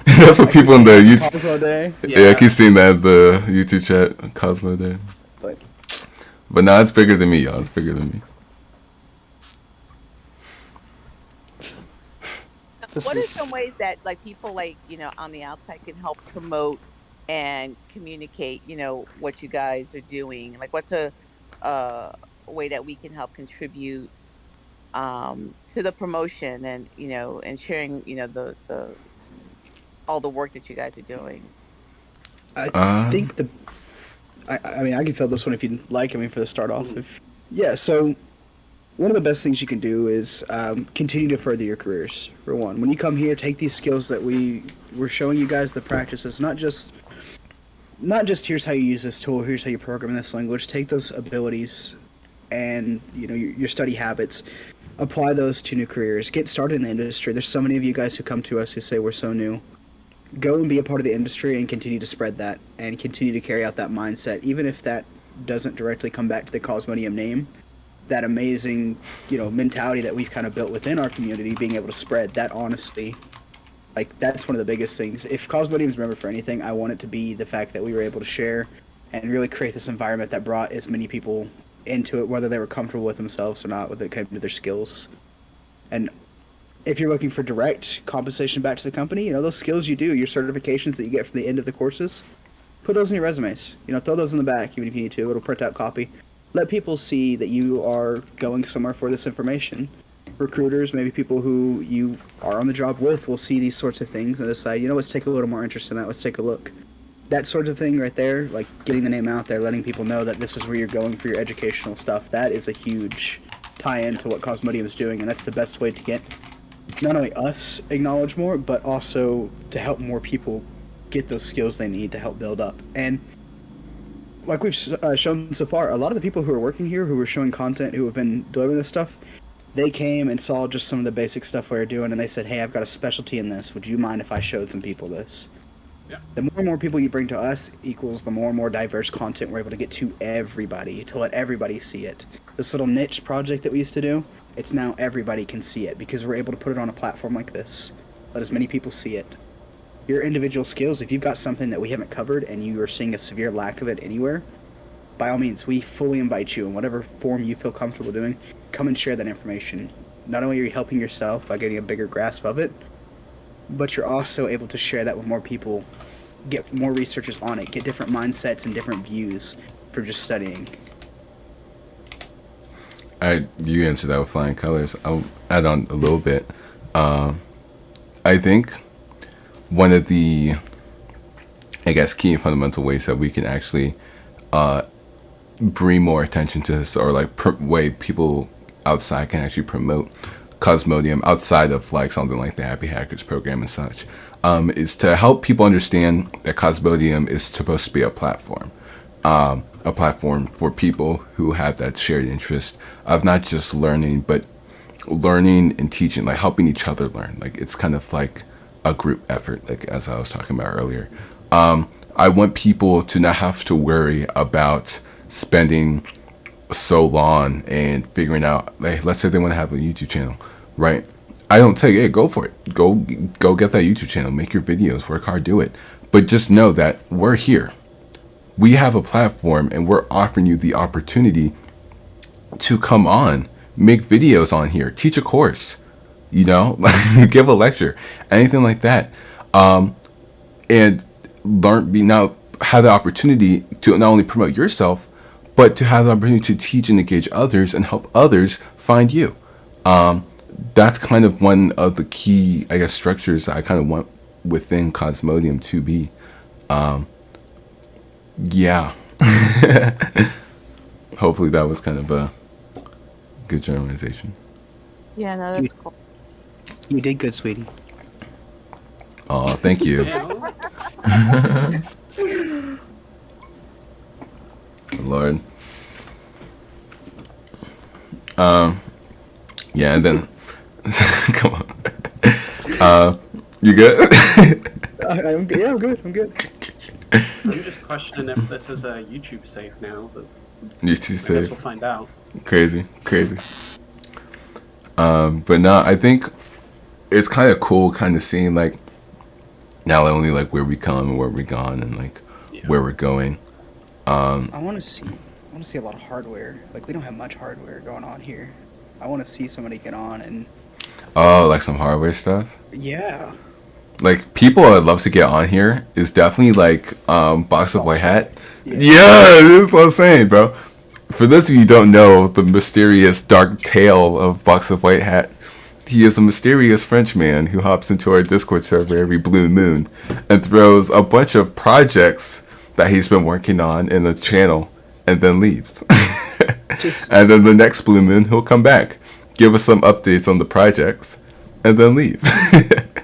That's what people in the YouTube. Cosmo Day. Yeah, I keep seeing that in the YouTube chat. Cosmo Day. But nah, it's bigger than me, y'all. It's bigger than me. This what are is some ways that like people like on the outside can help promote and communicate what you guys are doing? Like what's a uh way that we can help contribute to the promotion and and sharing the all the work that you guys are doing? I Um, think I mean, I can fill this one if you'd like. I mean, for the start off. Mhm. Yeah, so one of the best things you can do is continue to further your careers. For one, when you come here, take these skills that we're showing you guys the practices, not just here's how you use this tool, here's how you program this language. Take those abilities and your study habits, apply those to new careers. Get started in the industry. There's so many of you guys who come to us who say we're so new. Go and be a part of the industry and continue to spread that and continue to carry out that mindset, even if that doesn't directly come back to the Cosmodium name. That amazing, mentality that we've kind of built within our community, being able to spread that honesty. Like, that's one of the biggest things. If Cosmodium is remembered for anything, I want it to be the fact that we were able to share and really create this environment that brought as many people into it, whether they were comfortable with themselves or not, whether it came to their skills. And if you're looking for direct compensation back to the company, those skills you do, your certifications that you get from the end of the courses, put those in your resumes. Throw those in the back, even if you need to, a little printout copy. Let people see that you are going somewhere for this information. Recruiters, maybe people who you are on the job with, will see these sorts of things and decide, let's take a little more interest in that, let's take a look. That sort of thing right there, like getting the name out there, letting people know that this is where you're going for your educational stuff, that is a huge tie-in to what Cosmodium is doing, and that's the best way to get not only us acknowledged more, but also to help more people get those skills they need to help build up. And like we've shown so far, a lot of the people who are working here, who are showing content, who have been delivering this stuff, they came and saw just some of the basic stuff we were doing, and they said, hey, I've got a specialty in this. Would you mind if I showed some people this? Yeah. The more and more people you bring to us equals the more and more diverse content we're able to get to everybody, to let everybody see it. This little niche project that we used to do, it's now everybody can see it because we're able to put it on a platform like this. Let as many people see it. Your individual skills, if you've got something that we haven't covered and you are seeing a severe lack of it anywhere, by all means, we fully invite you in whatever form you feel comfortable doing, come and share that information. Not only are you helping yourself by getting a bigger grasp of it, but you're also able to share that with more people, get more researchers on it, get different mindsets and different views from just studying. You answered that with flying colors. I'll add on a little bit. I think one of the, key and fundamental ways that we can actually bring more attention to this, or way people outside can actually promote Cosmodium outside of something like the Happy Hackers program and such, is to help people understand that Cosmodium is supposed to be a platform for people who have that shared interest of not just learning, but learning and teaching, helping each other learn. It's kind of like a group effort, as I was talking about earlier. I want people to not have to worry about spending so long and figuring out, let's say they want to have a YouTube channel, right? I don't tell you, hey, go for it. Go get that YouTube channel, make your videos, work hard, do it. But just know that we're here. We have a platform and we're offering you the opportunity to come on, make videos on here, teach a course, give a lecture, anything like that. And now have the opportunity to not only promote yourself, but to have the opportunity to teach and engage others and help others find you. That's kind of one of the key, structures that I kind of want within Cosmodium to be. Yeah. Hopefully that was kind of a good generalization. Yeah, no, that's cool. You did good, sweetie. Oh, thank you. Lord. Yeah, and then come on. You good? I'm good. Yeah, I'm good. I'm just questioning if this is a YouTube safe now, but You too I guess safe. we'll find out. Crazy. But no, I think it's kind of cool, kind of seeing not only where we come and where we're gone and where we're going. I want to see a lot of hardware. We don't have much hardware going on here. I want to see somebody get on and Oh, like some hardware stuff. Yeah. Like people I'd love to get on here is definitely like Box of White Hat. Yeah. Yeah, that's what I'm saying, bro. For those of you who don't know the mysterious dark tale of Box of White Hat, he is a mysterious French man who hops into our Discord server every blue moon and throws a bunch of projects that he's been working on in the channel and then leaves. And then the next blue moon he'll come back, give us some updates on the projects, and then leave.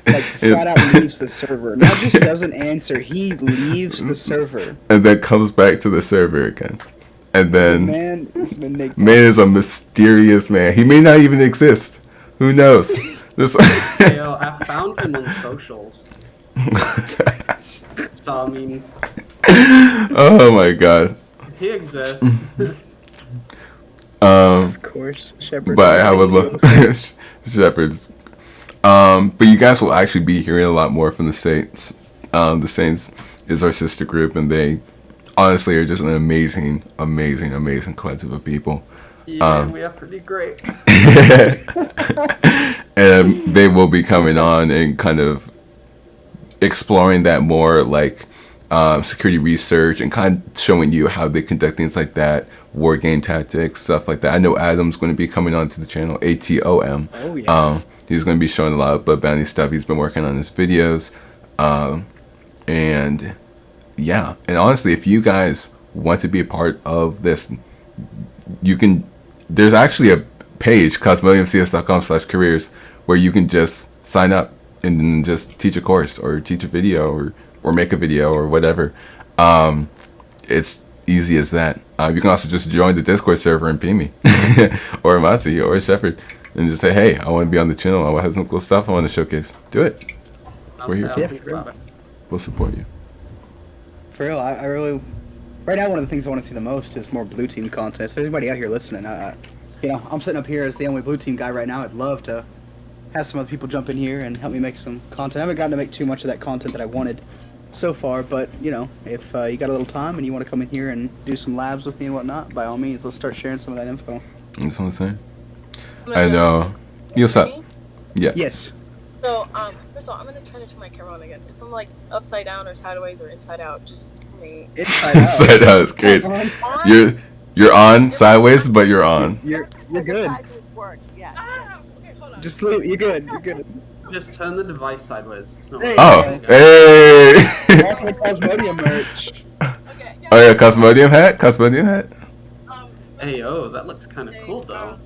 Like flat out leaves the server. Not just doesn't answer, he leaves the server. And then comes back to the server again. And then Man, it's an enigma. man is a mysterious man. He may not even exist. Who knows? This Yo, I found him on socials. So I mean, oh my god. he exists. Of course, Shepard. But I would love Shepard's. But you guys will actually be hearing a lot more from the Saints. The Saints is our sister group, and they honestly are just an amazing collective of people. Yeah, we are pretty great. And they will be coming on and kind of exploring that more, like security research, and kind of showing you how they conduct things like that, war game tactics, stuff like that. I know Adam's going to be coming on to the channel, ATOM. Oh yeah. He's going to be showing a lot of Bud Bounty stuff. He's been working on his videos. And yeah, and honestly, if you guys want to be a part of this, you can, there's actually a page, CosmodiumCS.com/careers, where you can just sign up and then just teach a course or teach a video or make a video or whatever. It's easy as that. You can also just join the Discord server and ping me or Mati or Shepard and just say, hey, I want to be on the channel. I have some cool stuff I want to showcase. Do it. We're here for I'll it. think about it. We'll support you. For real, I really. Right now, one of the things I want to see the most is more blue team content. If there's anybody out here listening, you know, I'm sitting up here as the only blue team guy right now. I'd love to have some other people jump in here and help me make some content. I haven't gotten to make too much of that content that I wanted so far, but you know, if you got a little time and you want to come in here and do some labs with me and whatnot, by all means, let's start sharing some of that info. That's what I'm saying. I know. You'll stop. Yeah. Yes. So, first of all, I'm gonna try to turn my camera on again. If I'm like upside down or sideways or inside out, just tell me. Inside out. Side out is crazy. You're on sideways, but you're on. You're good. Work, yeah. Okay, hold on. Just leave. You're good. You're good. Just turn the device sideways. It's not Hey. Oh, hey! Welcome to Cosmodium merch. Okay. Yeah. Oh yeah, Cosmodium hat. Cosmodium hat. Hey, oh, that looks kind of cool though.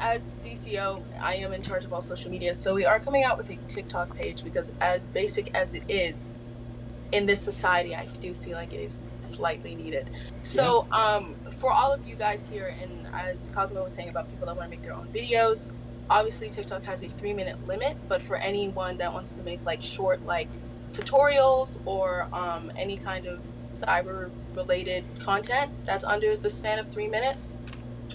As CCO, I am in charge of all social media, so we are coming out with a TikTok page because, as basic as it is in this society, I do feel like it is slightly needed. So, for all of you guys here, and as Cosmo was saying about people that want to make their own videos, obviously TikTok has a 3-minute limit, but for anyone that wants to make like short, like tutorials or any kind of cyber-related content that's under the span of 3 minutes,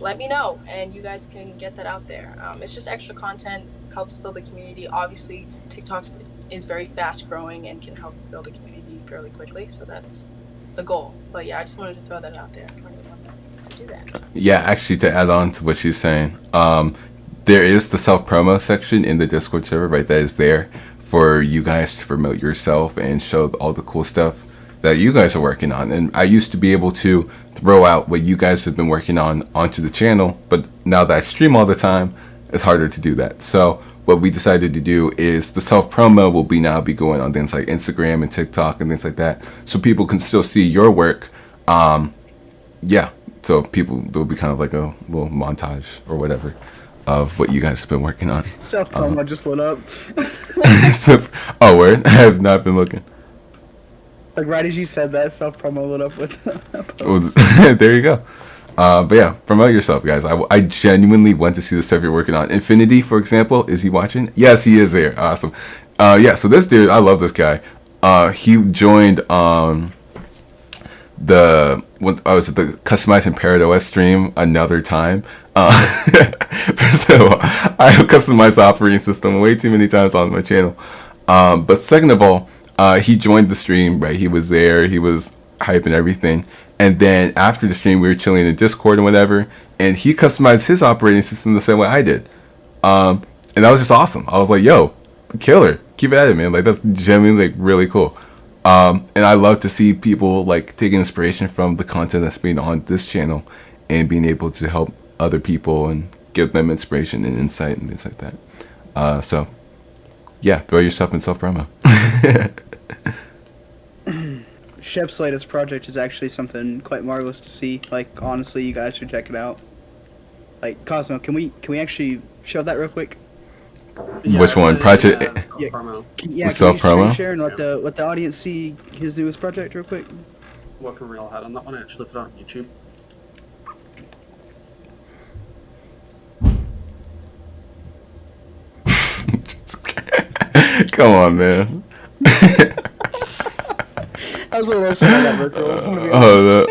let me know and you guys can get that out there. It's just extra content, helps build a community. Obviously, TikTok is very fast growing and can help build a community fairly quickly, so that's the goal. But yeah, I just wanted to throw that out there for anyone to do that. Yeah, actually, to add on to what she's saying, there is the self-promo section in the Discord server, right? That is there for you guys to promote yourself and show all the cool stuff that you guys are working on. And I used to be able to throw out what you guys have been working on onto the channel, but now that I stream all the time, it's harder to do that. So what we decided to do is the self-promo will now be going on things like Instagram and TikTok and things like that, so people can still see your work. Yeah, so people, there'll be kind of like a little montage or whatever of what you guys have been working on. Self promo just lit up. Oh, word? I have not been looking. Like right as you said that, self promo lit up with. There you go. But yeah, promote yourself, guys. I genuinely want to see the stuff you're working on. Infinity, for example, is he watching? Yes, he is there. Awesome. Yeah, so this dude, I love this guy. He joined the Customizing Paradise stream another time. First of all, I have customized the operating system way too many times on my channel. But second of all, he joined the stream, right? He was there, he was hyping everything. And then after the stream, we were chilling in Discord and whatever, and he customized his operating system the same way I did. and that was just awesome. I was like, yo, killer, keep at it, man. Like that's genuinely like really cool. And I love to see people like taking inspiration from the content that's being on this channel and being able to help other people and give them inspiration and insight and things like that. So yeah, throw yourself in self promo. Shep's latest project is actually something quite marvelous to see. Like, honestly, you guys should check it out. Like, Cosmo, can we actually show that real quick? Which one? Project? Yeah. Promo. Yeah, can Self you screen promo? share and let the audience see his newest project real quick? Working real hard on that one. I actually put it on YouTube. Come on, man. I was a little upset about that, Merkel. I'm gonna be Oh,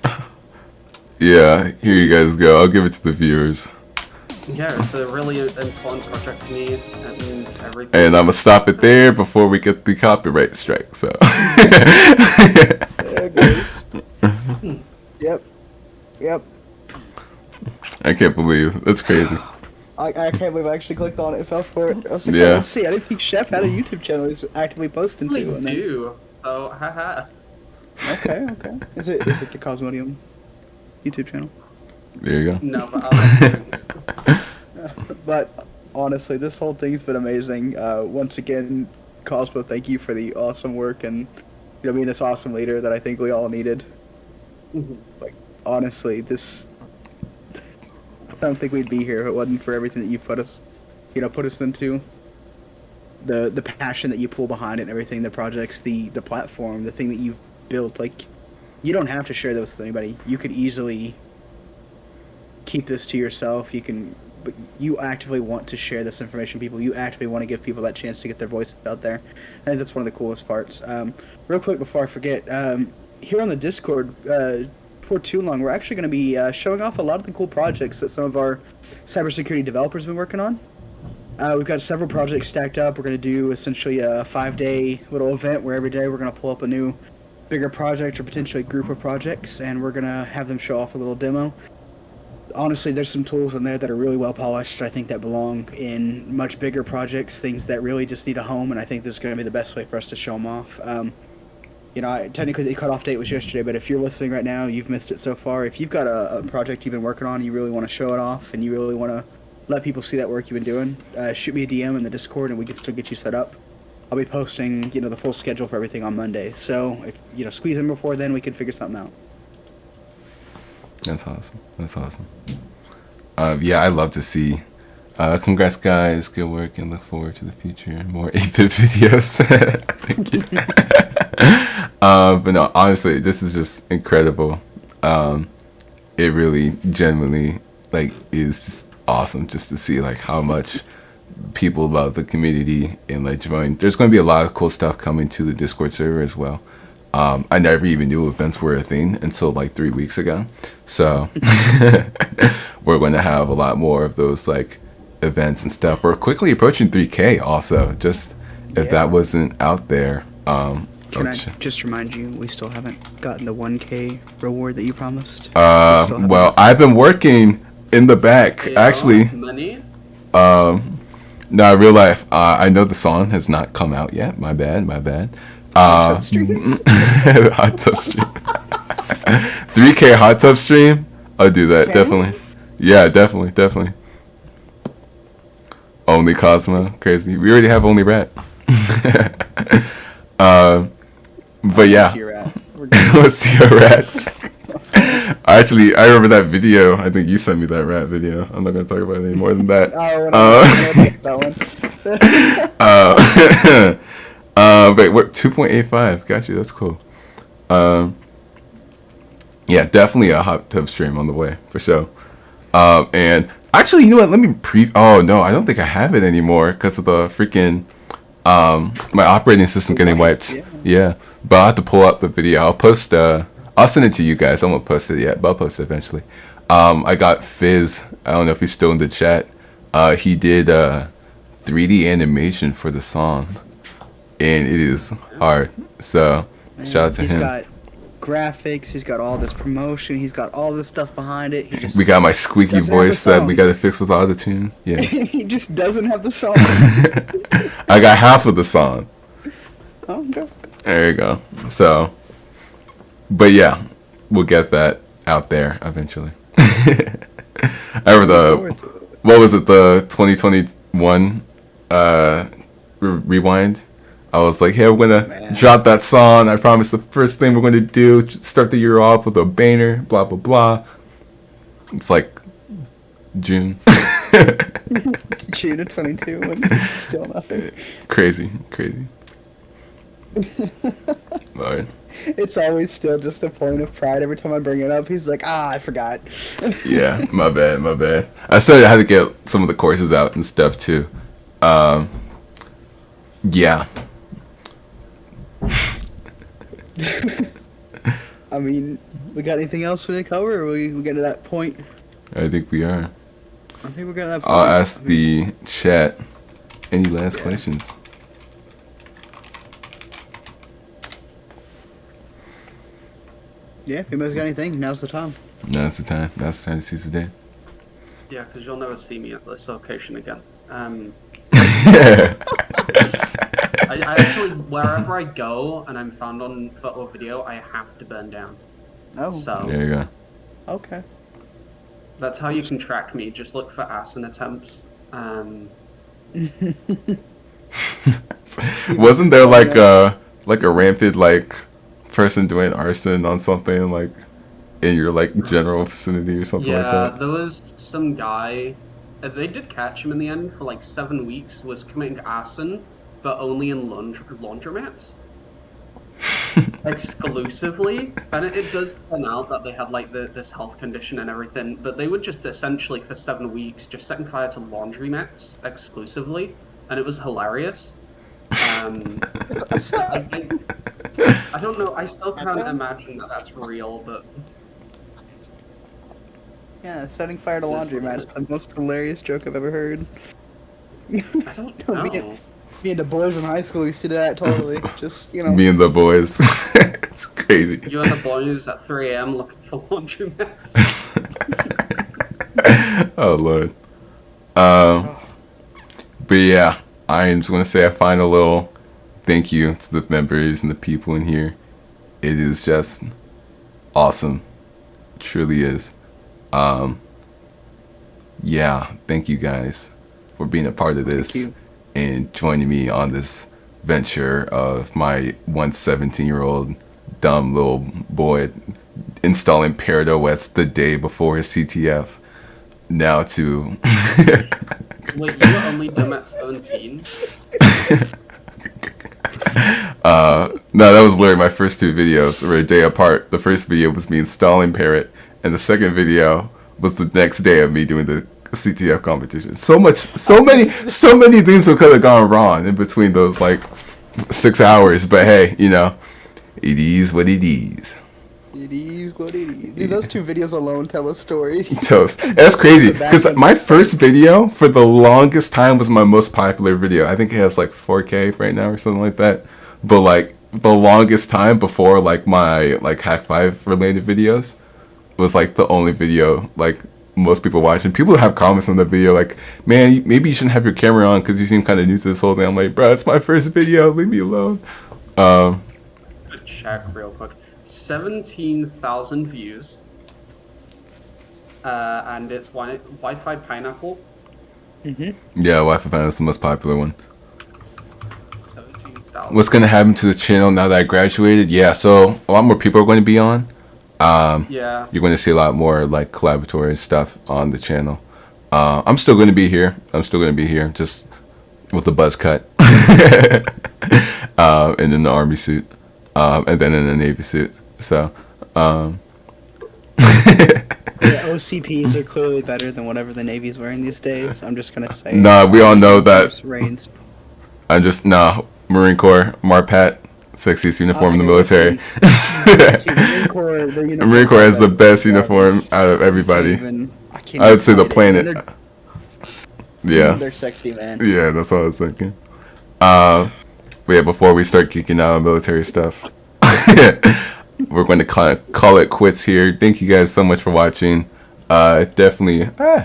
honest. yeah, here you guys go. I'll give it to the viewers. Yeah, it's a really important project to me, and everything. And I'm gonna stop it there before we get the copyright strike. So. There it goes. Yep. Yep. I can't believe that's crazy. I can't believe I actually clicked on it and fell for it. I was like, Yeah. oh, let's see. I didn't think Shep had a YouTube channel he's actively posting I to. And then, do. So, haha. okay. Is it the Cosmodium YouTube channel? There you go. No, but I'll But honestly, this whole thing's been amazing. Once again, Cosmo, thank you for the awesome work and being this awesome leader that I think we all needed. Like, honestly, I don't think we'd be here if it wasn't for everything that you put us into. The passion that you pull behind it and everything, the projects, the platform, the thing that you've built. Like, you don't have to share those with anybody. You could easily keep this to yourself. But you actively want to share this information with people. You actively want to give people that chance to get their voice out there. I think that's one of the coolest parts. Real quick before I forget, here on the Discord, before too long, we're actually going to be showing off a lot of the cool projects that some of our cybersecurity developers have been working on. We've got several projects stacked up. We're going to do essentially a 5-day little event where every day we're going to pull up a new, bigger project or potentially group of projects, and we're going to have them show off a little demo. Honestly, there's some tools in there that are really well polished. I think that belong in much bigger projects, things that really just need a home, and I think this is going to be the best way for us to show them off. Technically the cutoff date was yesterday, but if you're listening right now, you've missed it so far. If you've got a project you've been working on, you really want to show it off, and you really want to let people see that work you've been doing, shoot me a DM in the Discord, and we can still get you set up. I'll be posting, the full schedule for everything on Monday. So if squeeze in before then, we can figure something out. That's awesome. Yeah, I love to see. Congrats, guys. Good work, and look forward to the future. More 8-bit videos. Thank you. But no, honestly, this is just incredible. It really, genuinely, is just awesome just to see how much people love the community and join. There's going to be a lot of cool stuff coming to the Discord server as well. I never even knew events were a thing until 3 weeks ago. So we're going to have a lot more of those events and stuff. We're quickly approaching 3K also, just if that wasn't out there. Can I just remind you, we still haven't gotten the 1K reward that you promised? Well, I've been working in the back, actually. Money? No, in real life, I know the song has not come out yet. My bad. Hot tub stream? Hot tub stream. 3K hot tub stream? I'll do that, definitely. Yeah, definitely. Only Cosmo, crazy. We already have Only Rat. But yeah. Let's see your rat. Actually, I remember that video. I think you sent me that rat video. I'm not gonna talk about it any more than that. Wait, what? 2.85. Got you. That's cool. Yeah, definitely a hot tub stream on the way for sure. And actually, you know what? Let me Oh no, I don't think I have it anymore because of the freaking my operating system getting wiped. Yeah, but I'll have to pull up the video. I'll post. I'll send it to you guys. I won't post it yet, but I'll post it eventually. I got Fizz. I don't know if he's still in the chat. He did 3D animation for the song, and it is hard. So shout out to him. He's got graphics. He's got all this promotion. He's got all this stuff behind it. He just We got my squeaky doesn't have the voice that song. we got to fix with autotune. Yeah. he just doesn't have the song. I got half of the song. Oh, okay. There you go. So, but yeah, we'll get that out there eventually. I remember what was it, the 2021 rewind? I was like, hey, we're gonna drop that song. I promise the first thing we're gonna do, start the year off with a banger, blah blah blah. It's like June. June of 22 and still nothing. Crazy. Alright. It's always still just a point of pride every time I bring it up. He's like, I forgot. Yeah, my bad. I still had to get some of the courses out and stuff too. Yeah. I mean, we got anything else we need to cover, or we get to that point? I think we are. I think we're getting to that point. I'll ask the chat any last questions. Yeah, if anybody's got anything, now's the time. Now's the time to seize the day. Yeah, because you'll never see me at this location again. I actually, wherever I go and I'm found on foot or video, I have to burn down. Oh, So There you go. okay. that's how you can track me. Just look for arson attempts. Wasn't there like a rampant like person doing arson on something like in your like general vicinity or something like Yeah, that? there was some guy. They did catch him in the end for like 7 weeks. Was committing arson, but only in laundromats. Exclusively, and it does turn out that they had like this health condition and everything, but they would just essentially for 7 weeks just setting fire to laundromats exclusively, and it was hilarious. I don't know. I still can't imagine that that's real, but Yeah, setting fire to laundromats is the most hilarious joke I've ever heard. I don't know. Me and the boys in high school used to do that totally. Just, you know. Me and the boys. It's crazy. You and the boys at 3 a.m. looking for laundromats. Oh Lord. But yeah, I'm just gonna say a final little thank you to the members and the people in here. It is just awesome. It truly is. Yeah, thank you guys for being a part of this and joining me on this venture of my once 17-year-old dumb little boy installing Parrot OS the day before his CTF. Now to Wait, you were only dumb at 17? No, that was literally my first 2 videos. Were a day apart. The first video was me installing Parrot, and the second video was the next day of me doing the CTF competition. So many things that could have gone wrong in between those like 6 hours. But hey, you know, it is what it is. It is what it is. Dude, those 2 videos alone tell a story. Toast. That's crazy because my first video for the longest time was my most popular video. I think it has like 4K right now or something like that. But like the longest time before like my like Hack 5 related videos was like the only video like most people watching. People have comments on the video like, man, maybe you shouldn't have your camera on because you seem kind of new to this whole thing. I'm like, bro, it's my first video. Leave me alone. Check real quick. 17,000 views. And it's Wi-Fi Pineapple. Yeah, Wi-Fi Fan is the most popular one. 17,000. What's gonna happen to the channel now that I graduated? Yeah, so a lot more people are going to be on. Yeah. You're going to see a lot more like collaboratory stuff on the channel. I'm still going to be here. Just with the buzz cut, and in the army suit, and then in the navy suit. So, Yeah, OCPs are clearly better than whatever the Navy's wearing these days. I'm just gonna say. nah, we all know that. Reigns. Marine Corps, Marpat, sexiest uniform in the military. The Marine Corps has the best uniform out of everybody. I would say the planet. Yeah. They're sexy, man. Yeah, that's what I was thinking. But yeah, before we start geeking out on military stuff, we're going to call it quits here. Thank you guys so much for watching. Definitely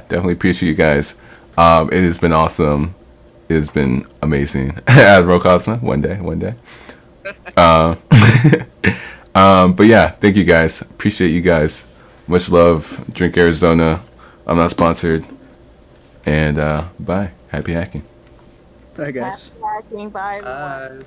appreciate you guys. It has been awesome. It has been amazing. Admiral Cosmo, one day. But yeah, thank you guys. Appreciate you guys. Much love. Drink Arizona. I'm not sponsored. And bye. Happy hacking. Bye, guys. Happy hacking. Bye, everyone.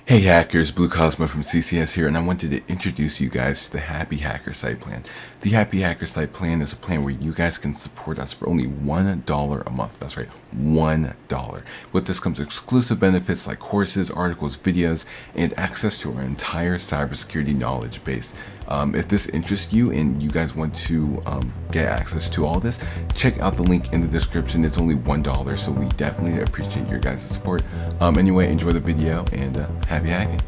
Hey hackers, Blue Cosmo from CCS here, and I wanted to introduce you guys to the Happy Hacker Site Plan. The Happy Hacker Site Plan is a plan where you guys can support us for only $1 a month. That's right, $1. With this comes exclusive benefits like courses, articles, videos, and access to our entire cybersecurity knowledge base. If this interests you and you guys want to get access to all this, check out the link in the description. It's only $1, so we definitely appreciate your guys' support. Anyway, enjoy the video and happy hacking.